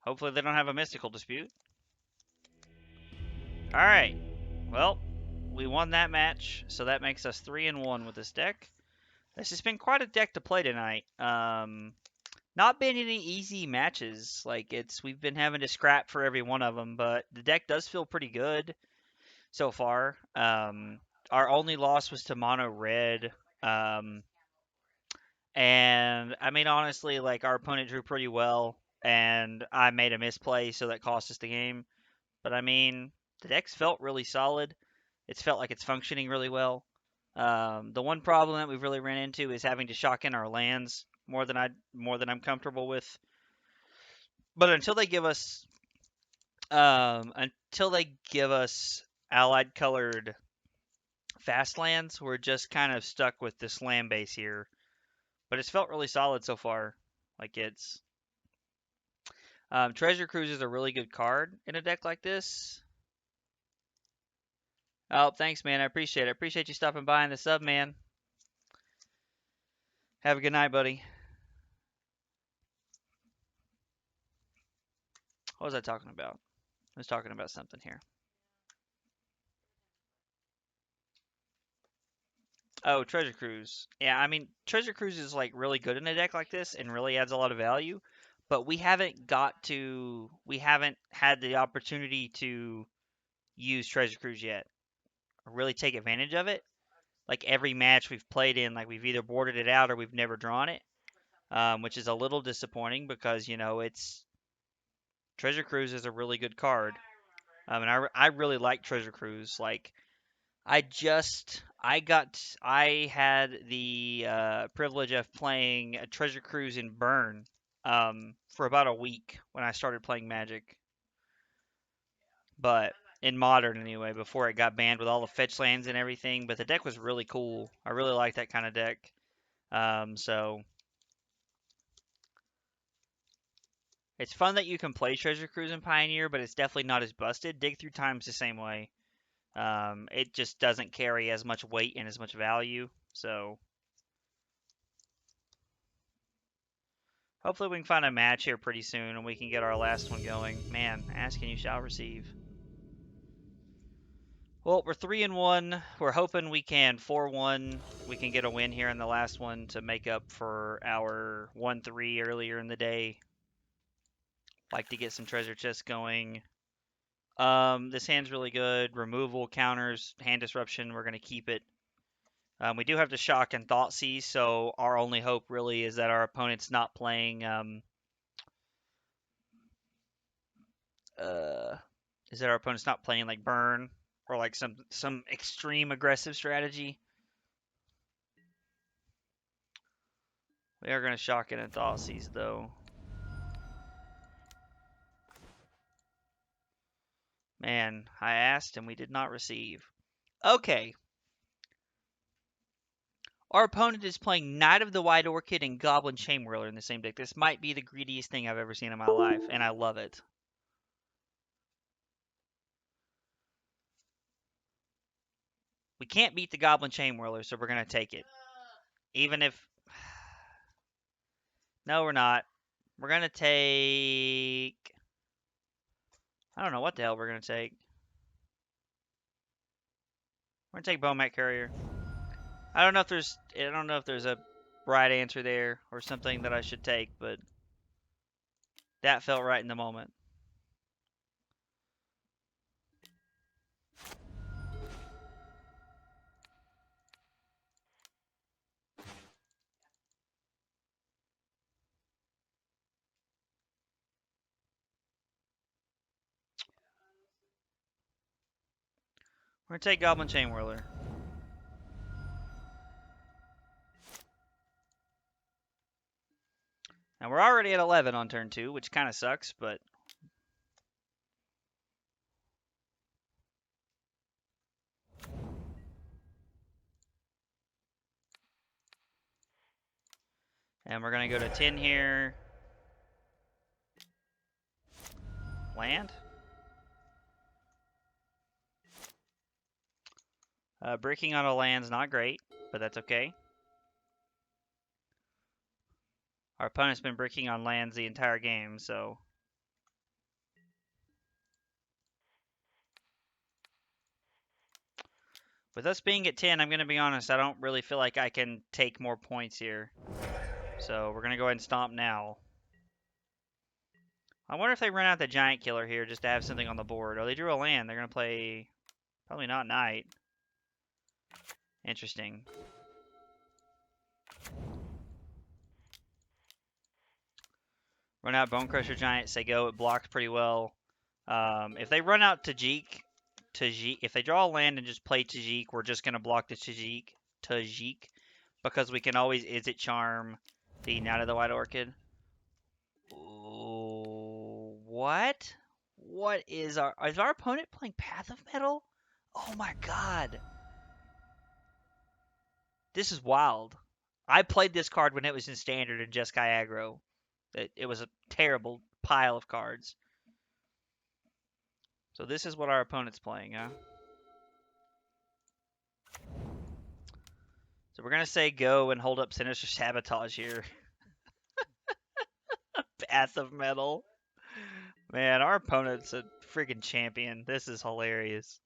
Hopefully they don't have a Mystical Dispute. Alright, well, we won that match, so that makes us 3-1 with this deck. This has been quite a deck to play tonight. Not been any easy matches. Like we've been having to scrap for every one of them, but the deck does feel pretty good so far. Our only loss was to mono red. And I mean, honestly, like our opponent drew pretty well, and I made a misplay, so that cost us the game. But I mean, the deck's felt really solid. It's felt like it's functioning really well. The one problem that we've really ran into is having to shock in our lands more than I'm comfortable with. But until they give us allied colored fast lands, we're just kind of stuck with this land base here. But it's felt really solid so far. Like it's Treasure Cruise is a really good card in a deck like this. Oh, thanks, man. I appreciate it. I appreciate you stopping by in the sub, man. Have a good night, buddy. What was I talking about? I was talking about something here. Oh, Treasure Cruise. Yeah, I mean, Treasure Cruise is like really good in a deck like this and really adds a lot of value, but we haven't had the opportunity to use Treasure Cruise yet or really take advantage of it. Like every match we've played in, like we've either boarded it out or we've never drawn it, which is a little disappointing because, it's Treasure Cruise is a really good card. And I really like Treasure Cruise. Like, I had the privilege of playing a Treasure Cruise in Burn for about a week when I started playing Magic, but in Modern anyway, before it got banned with all the fetch lands and everything. But the deck was really cool. I really like that kind of deck. So it's fun that you can play Treasure Cruise and Pioneer, but it's definitely not as busted. Dig Through Time's the same way. It just doesn't carry as much weight and as much value. So hopefully we can find a match here pretty soon and we can get our last one going. Man, ask and you shall receive. Well, we're 3-1. We're hoping we can 4-1. We can get a win here in the last one to make up for our 1-3 earlier in the day. Like to get some treasure chests going. This hand's really good. Removal, counters, hand disruption. We're going to keep it. We do have to shock and Thoughtseize, so our only hope really is that our opponent's not playing like burn or like some extreme aggressive strategy. We are going to shock it and Thoughtseize though. Man, I asked and we did not receive. Okay. Our opponent is playing Knight of the White Orchid and Goblin Chainwhirler in the same deck. This might be the greediest thing I've ever seen in my life, and I love it. We can't beat the Goblin Chainwhirler, so we're going to take it. Even if... No, we're not. We're going to take... I don't know what the hell we're going to take. We're going to take Bomat Courier. I don't know if there's a right answer there or something that I should take, but that felt right in the moment. We're going to take Goblin Chain Whirler. Now we're already at 11 on turn 2, which kind of sucks, but and we're going to go to 10 here. Land. Breaking on a land's not great, but that's okay. Our opponent's been breaking on lands the entire game, so... With us being at 10, I'm going to be honest, I don't really feel like I can take more points here. So we're going to go ahead and stomp now. I wonder if they run out the Giant Killer here just to have something on the board. Oh, they drew a land. They're going to play... Probably not Knight. Interesting. Run out Bonecrusher Giant, say go. It blocks pretty well. If they run out Tajik, if they draw a land and just play Tajik, we're just going to block the Tajik, because we can always Izzet Charm the Knight of the White Orchid. Ooh, what? What is our opponent playing Path of Metal? Oh my god. This is wild. I played this card when it was in Standard and Jeskai Aggro. It was a terrible pile of cards. So this is what our opponent's playing, huh? So we're going to say go and hold up Sinister Sabotage here. Path of Metal. Man, our opponent's a freaking champion. This is hilarious.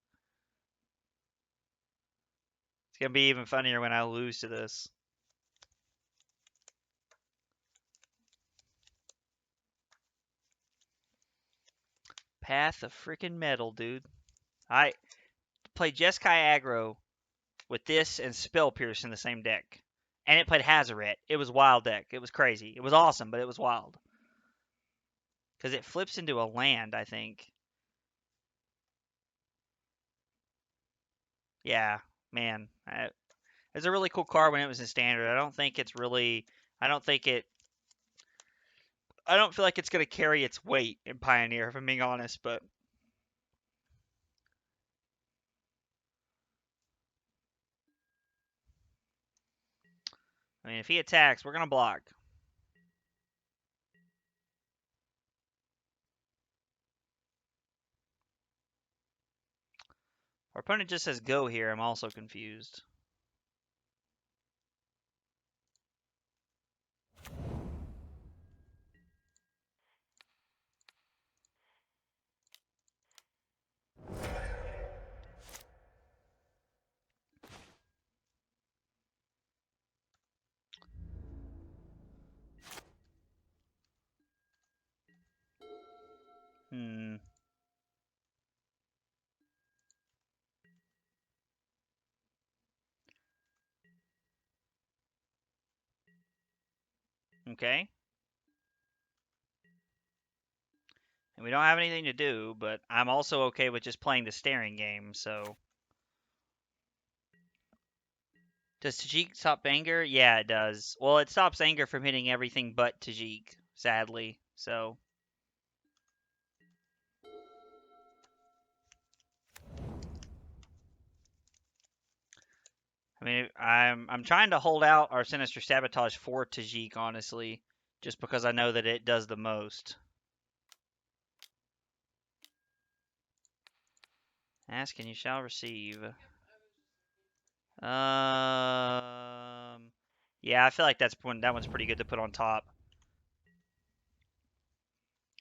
It's going to be even funnier when I lose to this. Path of freaking Metal, dude. I played Jeskai Aggro with this and Spell Pierce in the same deck. And it played Hazoret. It was a wild deck. It was crazy. It was awesome, but it was wild. Because it flips into a land, I think. Yeah, man. It's a really cool card when it was in Standard. I don't think it's really... I don't feel like it's going to carry its weight in Pioneer, if I'm being honest, but... I mean, if he attacks, we're going to block. Our opponent just says go here. I'm also confused. Okay. And we don't have anything to do, but I'm also okay with just playing the staring game, so... Does Tajik stop anger? Yeah, it does. Well, it stops anger from hitting everything but Tajik, sadly, so... I mean, I'm trying to hold out our Sinister Sabotage for Tajik, honestly, just because I know that it does the most. Ask and you shall receive. Yeah, I feel like that one's pretty good to put on top.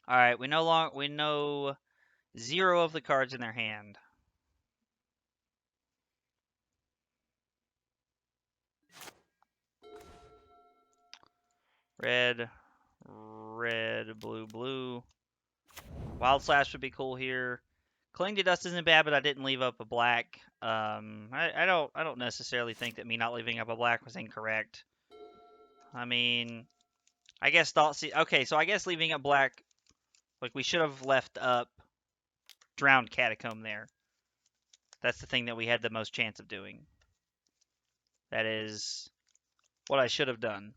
All right, we know 0 of the cards in their hand. Red, red, blue, blue. Wild Slash would be cool here. Cling to Dust isn't bad, but I didn't leave up a black. I don't necessarily think that me not leaving up a black was incorrect. I mean, I guess okay, so I guess leaving up black, like we should have left up Drowned Catacomb there. That's the thing that we had the most chance of doing. That is what I should have done.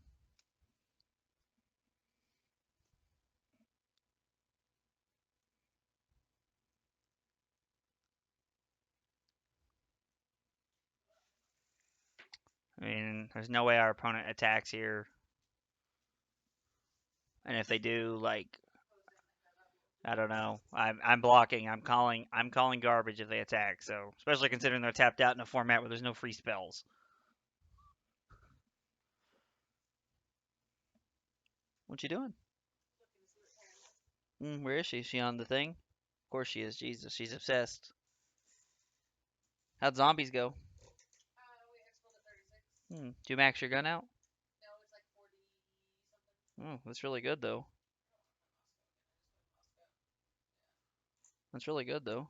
I mean, there's no way our opponent attacks here. And if they do, like, I don't know. I'm blocking. I'm calling garbage if they attack. So especially considering they're tapped out in a format where there's no free spells. What you doing? Where is she? Is she on the thing? Of course she is. Jesus, she's obsessed. How'd zombies go? Do you max your gun out? Oh, that's really good though. That's really good though.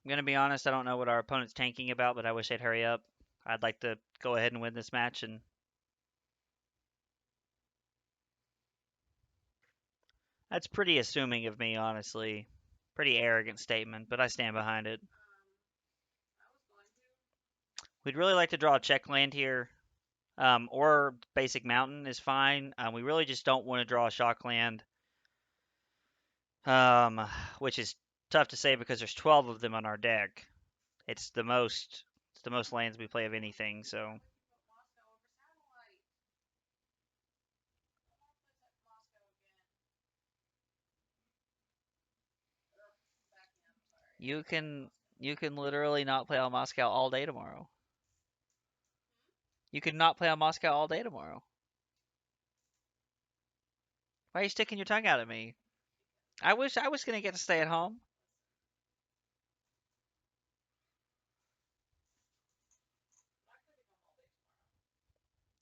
I'm gonna be honest. I don't know what our opponent's tanking about, but I wish they'd hurry up. I'd like to go ahead and win this match, and that's pretty assuming of me, honestly. Pretty arrogant statement, but I stand behind it. We'd really like to draw a check land here, or basic mountain is fine. We really just don't want to draw a shock land, which is tough to say because there's 12 of them on our deck. It's the most lands we play of anything. So you can literally not play on Moscow all day tomorrow. You could not play on Moscow all day tomorrow. Why are you sticking your tongue out at me? I wish I was gonna get to stay at home.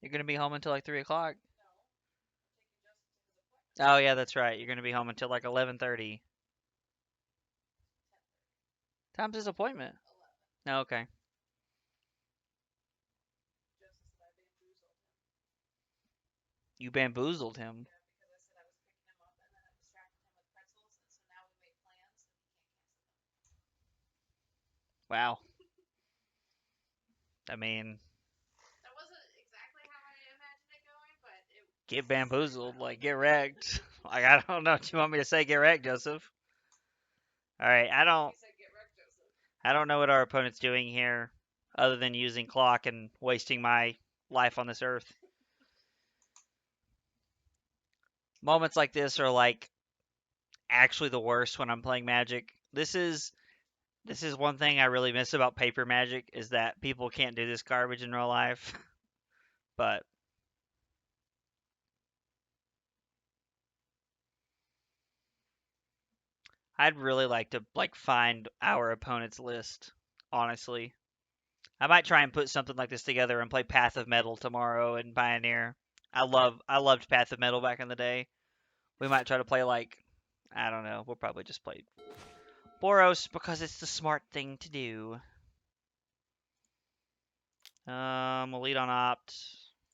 You're gonna be home until like 3 o'clock. Oh yeah, that's right. You're gonna be home until like 11:30. Time's his appointment. No, okay. You bamboozled him. Wow. I mean, get bamboozled, like get wrecked. Like I don't know what you want me to say. Get wrecked, Joseph. All right, I don't know what our opponent's doing here, other than using clock and wasting my life on this earth. Moments like this are like actually the worst when I'm playing Magic. This is one thing I really miss about paper Magic is that people can't do this garbage in real life. But I'd really like to like find our opponent's list, honestly. I might try and put something like this together and play Path of Metal tomorrow and Pioneer. I loved Path of Metal back in the day. We might try to play like I don't know. We'll probably just play Boros because it's the smart thing to do. We'll lead on opt.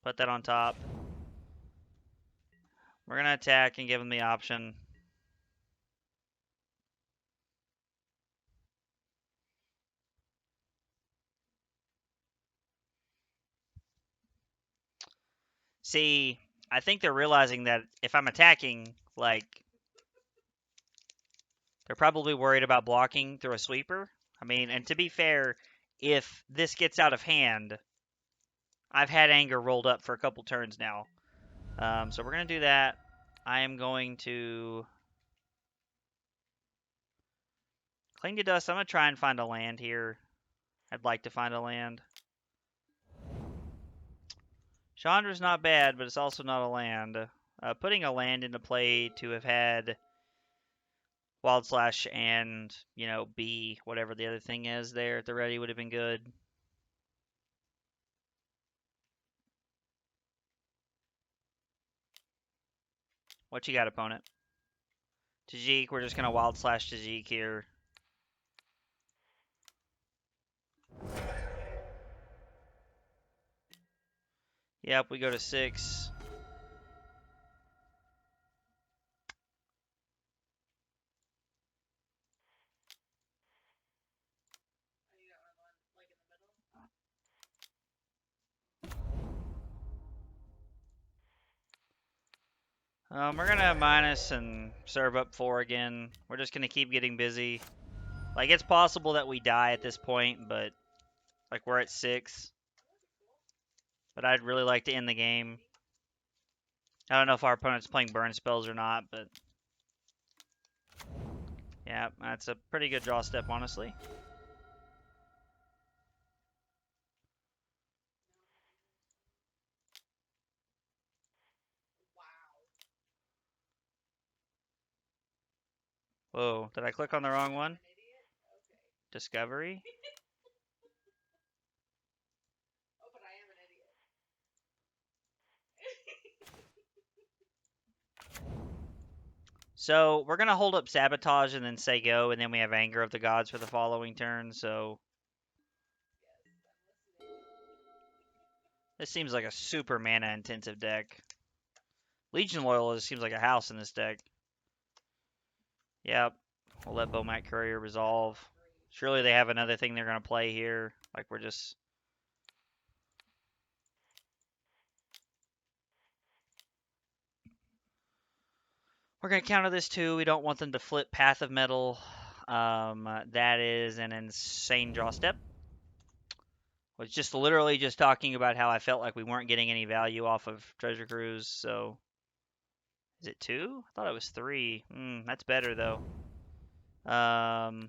Put that on top. We're gonna attack and give them the option. See, I think they're realizing that if I'm attacking, like, they're probably worried about blocking through a sweeper. I mean, and to be fair, if this gets out of hand, I've had anger rolled up for a couple turns now. So we're going to do that. I am going to cling to dust. I'm going to try and find a land here. I'd like to find a land. Chandra's not bad, but it's also not a land. Putting a land into play to have had Wild Slash and, B, whatever the other thing is there at the ready would have been good. What you got, opponent? Tajik, we're just gonna wild slash Tajik here. Yep, we go to 6. We're gonna minus and serve up 4 again. We're just gonna keep getting busy. Like, it's possible that we die at this point, but like we're at 6. But I'd really like to end the game. I don't know if our opponent's playing burn spells or not, but yeah, that's a pretty good draw step, honestly. Whoa, did I click on the wrong one? Discovery? So we're gonna hold up Sabotage and then say go, and then we have Anger of the Gods for the following turn, so this seems like a super mana intensive deck. Legion Loyalist seems like a house in this deck. Yep. We'll let Bomat Courier resolve. Surely they have another thing they're gonna play here. Like we're just we're gonna counter this too. We don't want them to flip Path of Metal. That is an insane draw step. Was just literally just talking about how I felt like we weren't getting any value off of Treasure Cruise. So is it 2? I thought it was 3. That's better though. So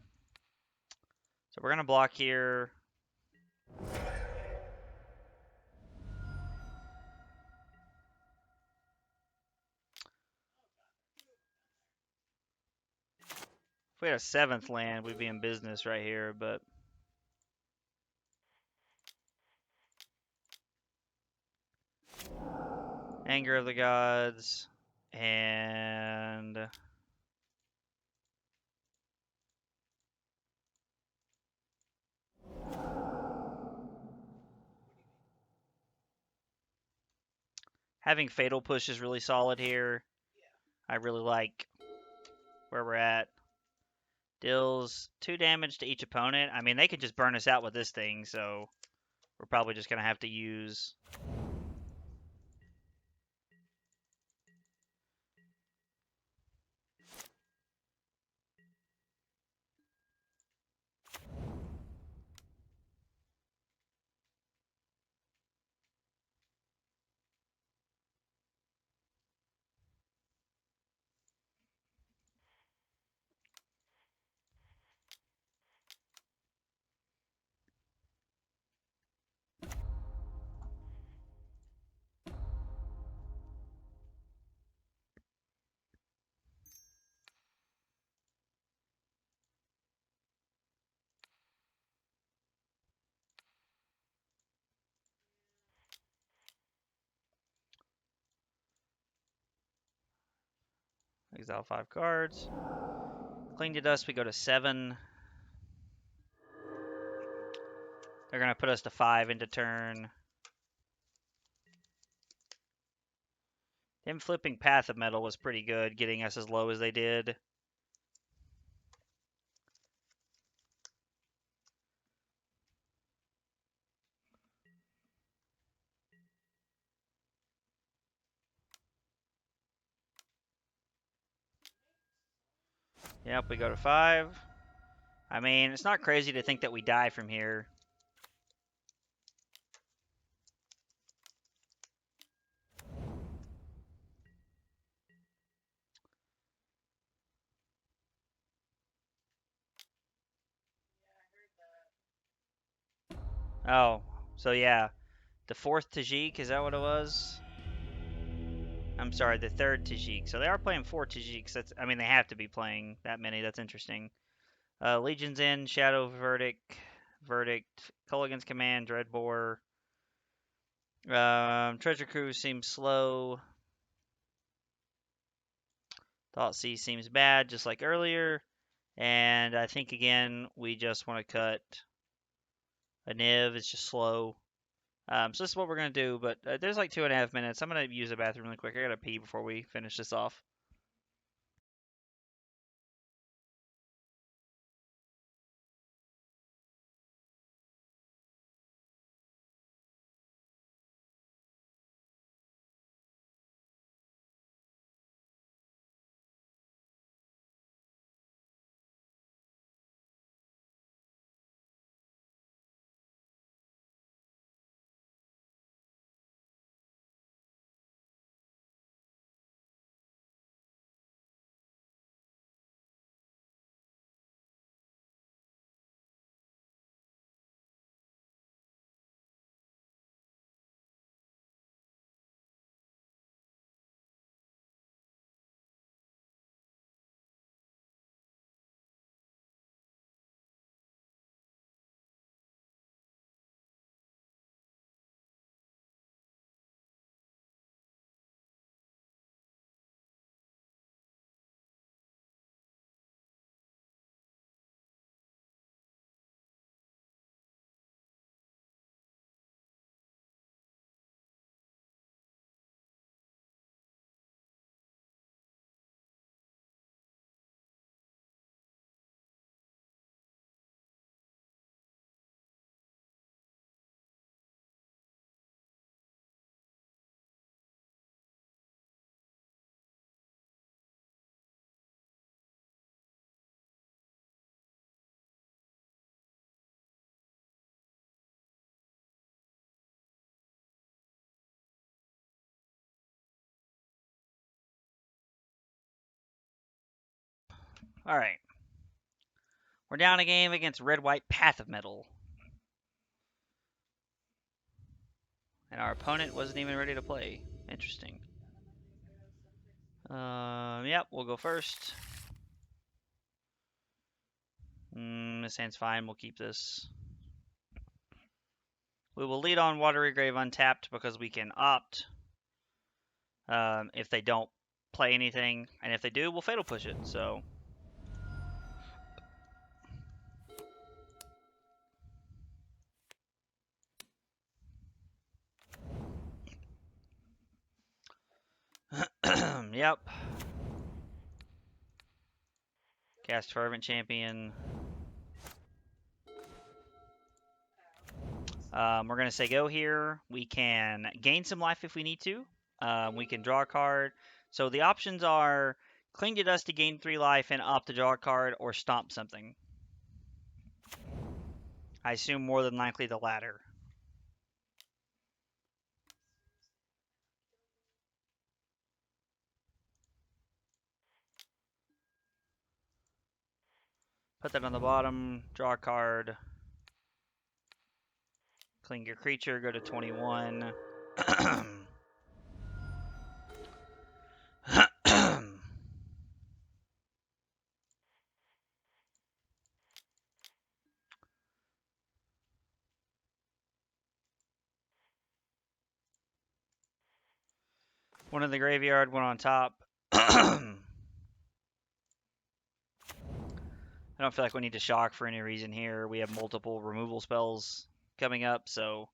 we're gonna block here. If we had a 7th land, we'd be in business right here, but Anger of the Gods and having Fatal Push is really solid here. I really like where we're at. Deals 2 damage to each opponent. I mean, they could just burn us out with this thing, so we're probably just gonna have to use exile 5 cards. Cling to Dust, we go to 7. They're gonna put us to 5 into turn. Them flipping Path of Metal was pretty good, getting us as low as they did. Yep, we go to 5. I mean, it's not crazy to think that we die from here. Oh, so yeah. The 4th Tajik, is that what it was? I'm sorry, the 3rd Tajik. So they are playing 4 Tajiks. That's, I mean, they have to be playing that many. That's interesting. Legion's in, Shadow Verdict, Culligan's Command, Dreadbore. Treasure Cruise seems slow. Thought C seems bad, just like earlier. And I think, again, we just want to cut a Niv. It's just slow. So this is what we're going to do, but there's like 2.5 minutes. I'm going to use the bathroom really quick. I got to pee before we finish this off. All right. We're down a game against Red-White Path of Metal. And our opponent wasn't even ready to play. Interesting. Yep, we'll go first. This hand's fine. We'll keep this. We will lead on Watery Grave untapped because we can opt if they don't play anything. And if they do, we'll Fatal Push it. So... Yep. Cast Fervent Champion. We're going to say go here. We can gain some life if we need to. We can draw a card. So the options are Cling to Dust to gain 3 life and opt to draw a card, or stomp something. I assume more than likely the latter. Put that on the bottom, draw a card. Cling your creature, go to 21. One in the graveyard, one on top. I don't feel like we need to shock for any reason here. We have multiple removal spells coming up, so...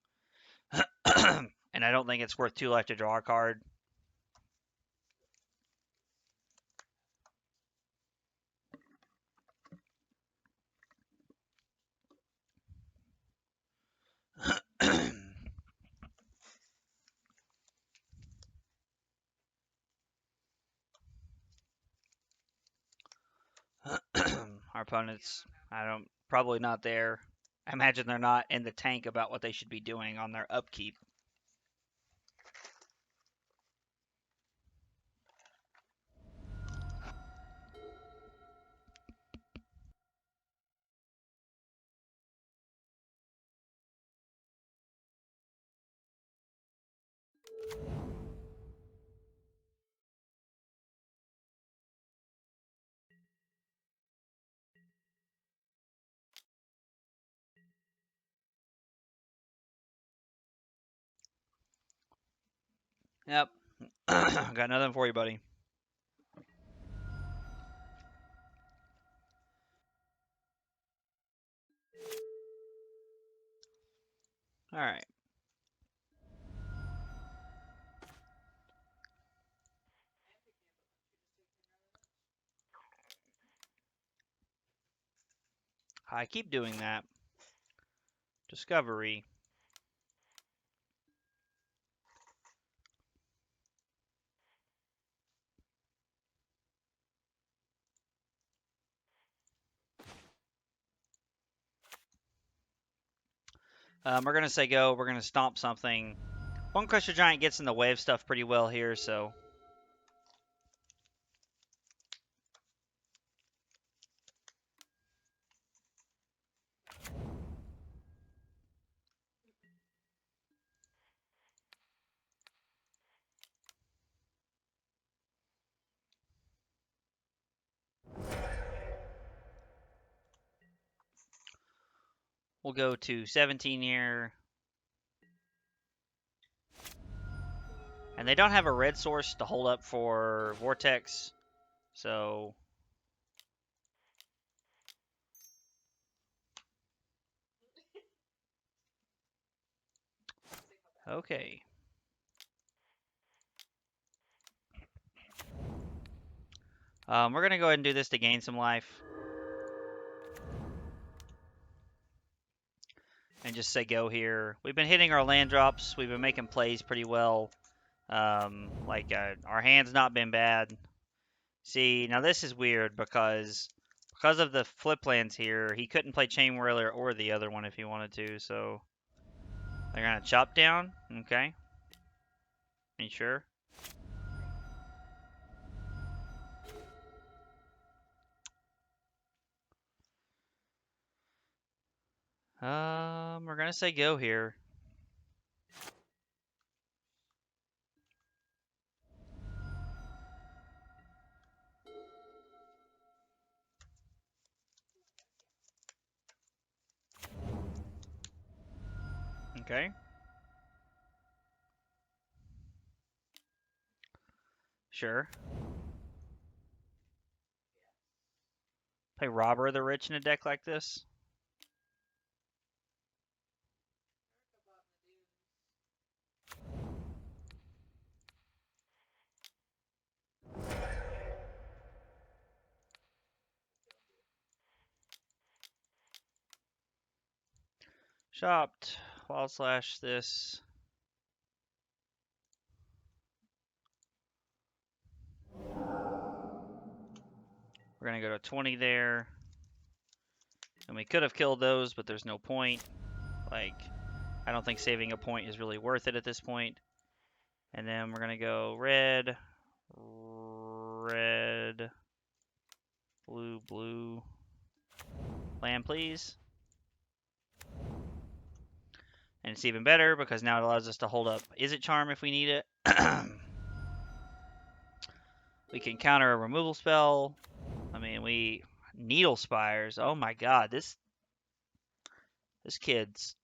and I don't think it's worth 2 life to draw a card. Our opponents, probably not there. I imagine they're not in the tank about what they should be doing on their upkeep. Yep. Got nothing for you, buddy. All right. I keep doing that. Discovery. We're gonna say go. We're gonna stomp something. One Crusher Giant gets in the way of stuff pretty well here, so we'll go to 17 here. And they don't have a red source to hold up for Vortex, so okay. We're gonna go ahead and do this to gain some life. And just say go here. We've been hitting our land drops. We've been making plays pretty well. Our hand's not been bad. See, now this is weird because of the flip lands here, he couldn't play Chain Whirler or the other one if he wanted to, so they're gonna chop down. Okay. Are you sure? We're gonna say go here. Okay. Sure. Play Robber of the Rich in a deck like this. Shopped. Wild Slash this. We're gonna go to 20 there. And we could have killed those, but there's no point. Like, I don't think saving a point is really worth it at this point. And then we're gonna go red, red, blue, blue. Land, please. And it's even better because now it allows us to hold up Izzet Charm if we need it. We can counter a removal spell. I mean, we Needle Spires. Oh my god, this kid's.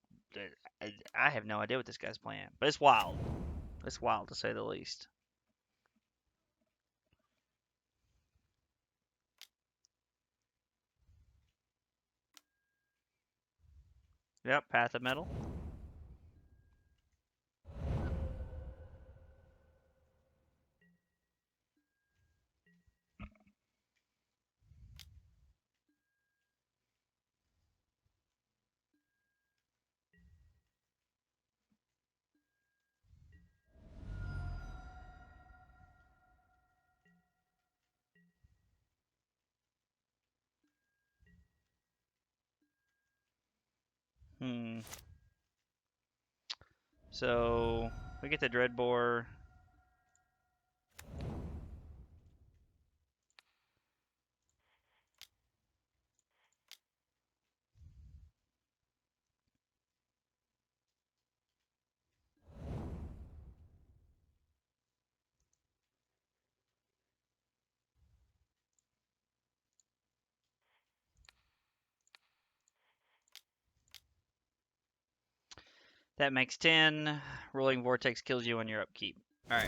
I have no idea what this guy's playing, but it's wild. It's wild to say the least. Yep, Path of Metal. So we get the Dreadbore. That makes 10. Rolling Vortex kills you on your upkeep. Alright.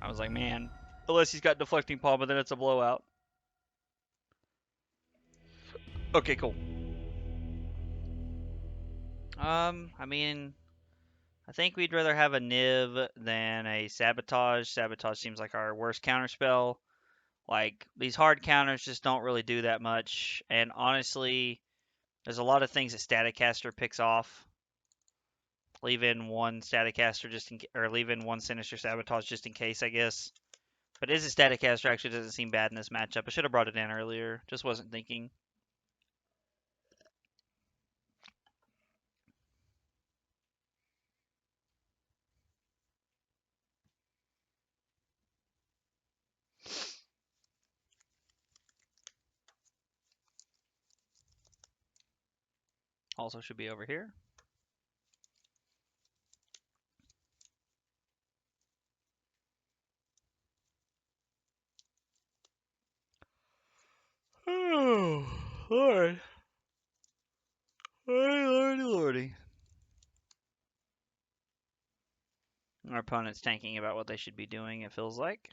I was like, man, unless he's got Deflecting Palm, but then it's a blowout. Okay, cool. I mean, I think we'd rather have a Niv than a Sabotage. Sabotage seems like our worst counterspell. Like, these hard counters just don't really do that much. And honestly, there's a lot of things that Staticaster picks off. Leave in one Staticaster just in or leave in one Sinister Sabotage just in case, I guess. But is a Staticaster actually doesn't seem bad in this matchup. I should have brought it in earlier. Just wasn't thinking. Also should be over here. Oh, Lord. Lordy, lordy. Our opponent's tanking about what they should be doing, it feels like.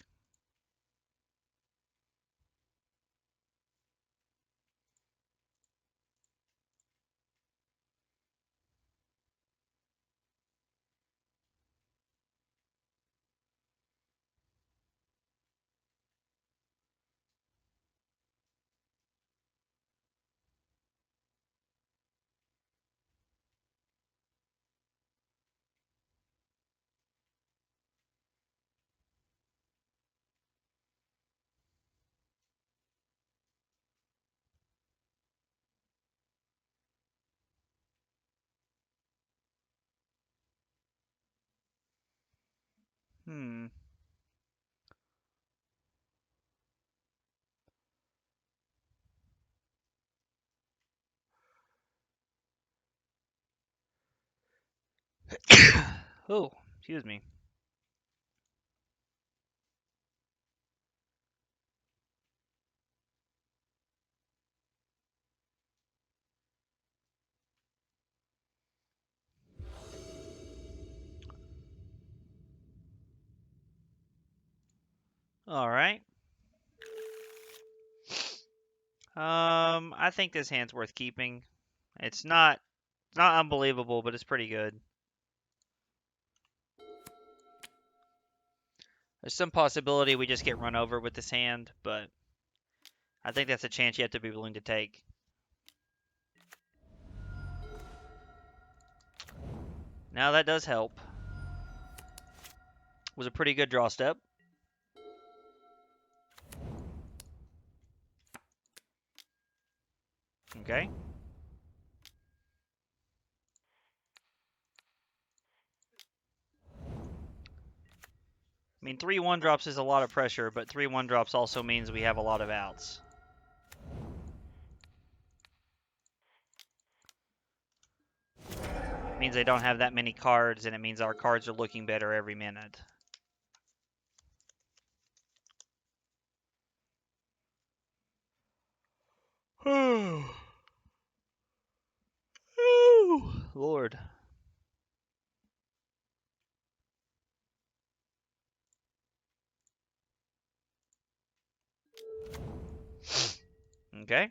Hmm. Oh, excuse me. All right. I think this hand's worth keeping. It's not unbelievable, but it's pretty good. There's some possibility we just get run over with this hand, but I think that's a chance you have to be willing to take. Now that does help. Was a pretty good draw step. Okay. I mean, 3 1-drops is a lot of pressure, but 3 1-drops also means we have a lot of outs. It means they don't have that many cards, and it means our cards are looking better every minute. Oh, Lord. Okay.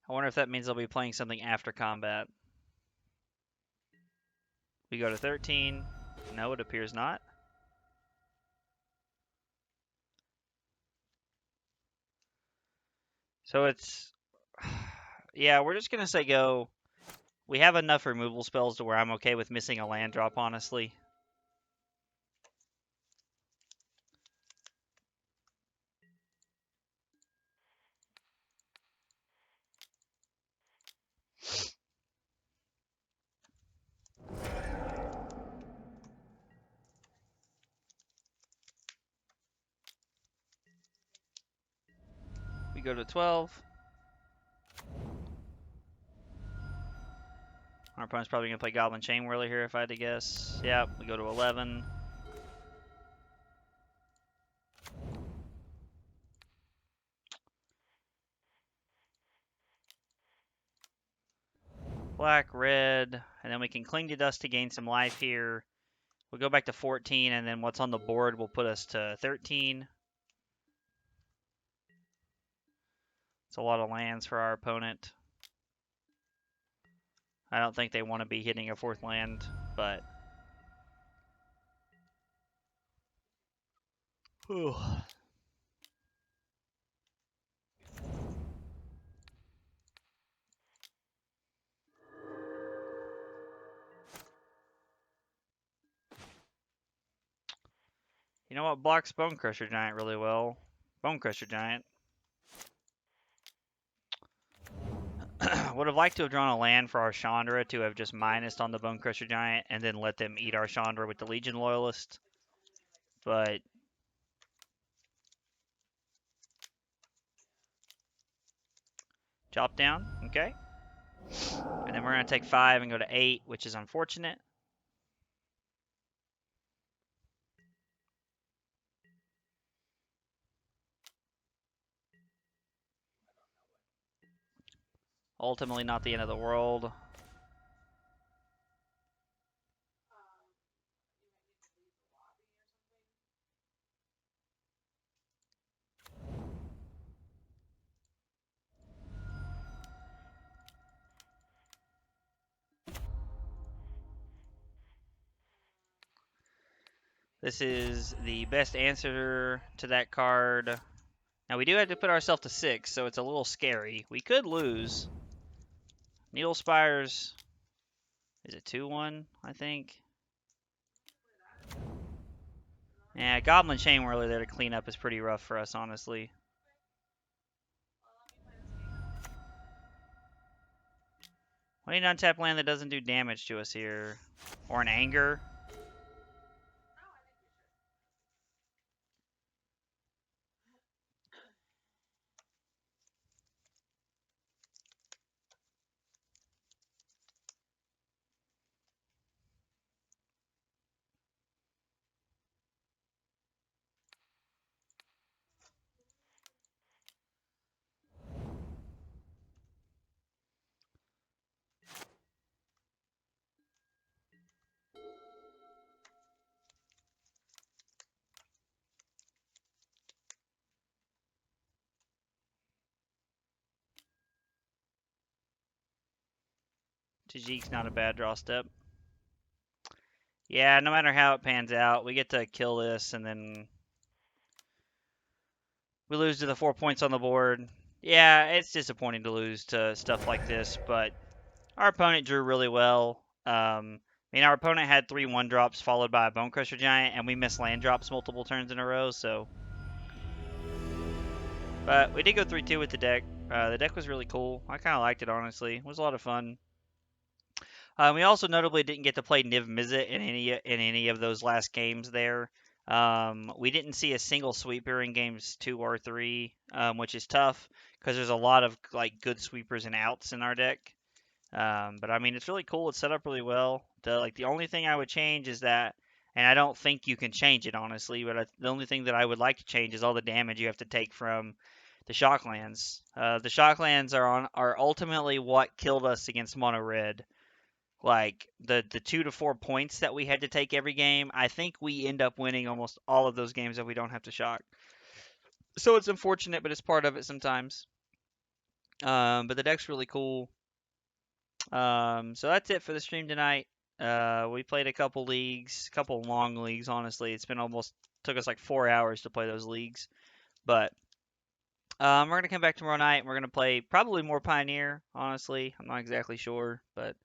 I wonder if that means they'll be playing something after combat. We go to 13. No, it appears not. So it's... Yeah, we're just going to say go. We have enough removal spells to where I'm okay with missing a land drop, honestly. We go to 12. Our opponent's probably going to play Goblin Chain Whirler here, if I had to guess. Yeah, we go to 11. Black, red, and then we can Cling to Dust to gain some life here. We'll go back to 14, and then what's on the board will put us to 13. It's a lot of lands for our opponent. I don't think they want to be hitting a 4th land, but... Whew. You know what blocks Bone Crusher Giant really well? Bone Crusher Giant. Would have liked to have drawn a land for our Chandra to have just minused on the Bone Crusher Giant and then let them eat our Chandra with the Legion Loyalist. But chop down, okay. And then we're going to take 5 and go to 8, which is unfortunate. Ultimately not the end of the world. This is the best answer to that card. Now we do have to put ourselves to 6, so it's a little scary. We could lose. Needle Spires, is it 2-1, I think? Yeah, Goblin Chain Whirler there to clean up is pretty rough for us, honestly. We need an untap land that doesn't do damage to us here. Or an Anger. Tajik's not a bad draw step. Yeah, no matter how it pans out, we get to kill this and then we lose to the 4 points on the board. Yeah, it's disappointing to lose to stuff like this, but our opponent drew really well. I mean, our opponent had 3 1-drops followed by a Bone Crusher Giant, and we missed land drops multiple turns in a row, so... But we did go 3-2 with the deck. The deck was really cool. I kind of liked it, honestly. It was a lot of fun. We also notably didn't get to play Niv Mizzet in any of those last games there. We didn't see a single sweeper in games 2 or 3, which is tough because there's a lot of like good sweepers and outs in our deck. But I mean, it's really cool. It's set up really well. The only thing I would change is that, and I don't think you can change it honestly, but the only thing that I would like to change is all the damage you have to take from the Shocklands. The Shocklands are ultimately what killed us against Mono Red. Like the 2 to 4 points that we had to take every game, I think we end up winning almost all of those games if we don't have to shock. So it's unfortunate, but it's part of it sometimes. But the deck's really cool. So that's it for the stream tonight. We played a couple leagues, a couple long leagues, honestly. It's been took us like 4 hours to play those leagues. But we're going to come back tomorrow night and we're going to play probably more Pioneer, honestly. I'm not exactly sure, but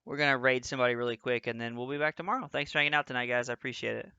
we're going to raid somebody really quick and then we'll be back tomorrow. Thanks for hanging out tonight, guys. I appreciate it.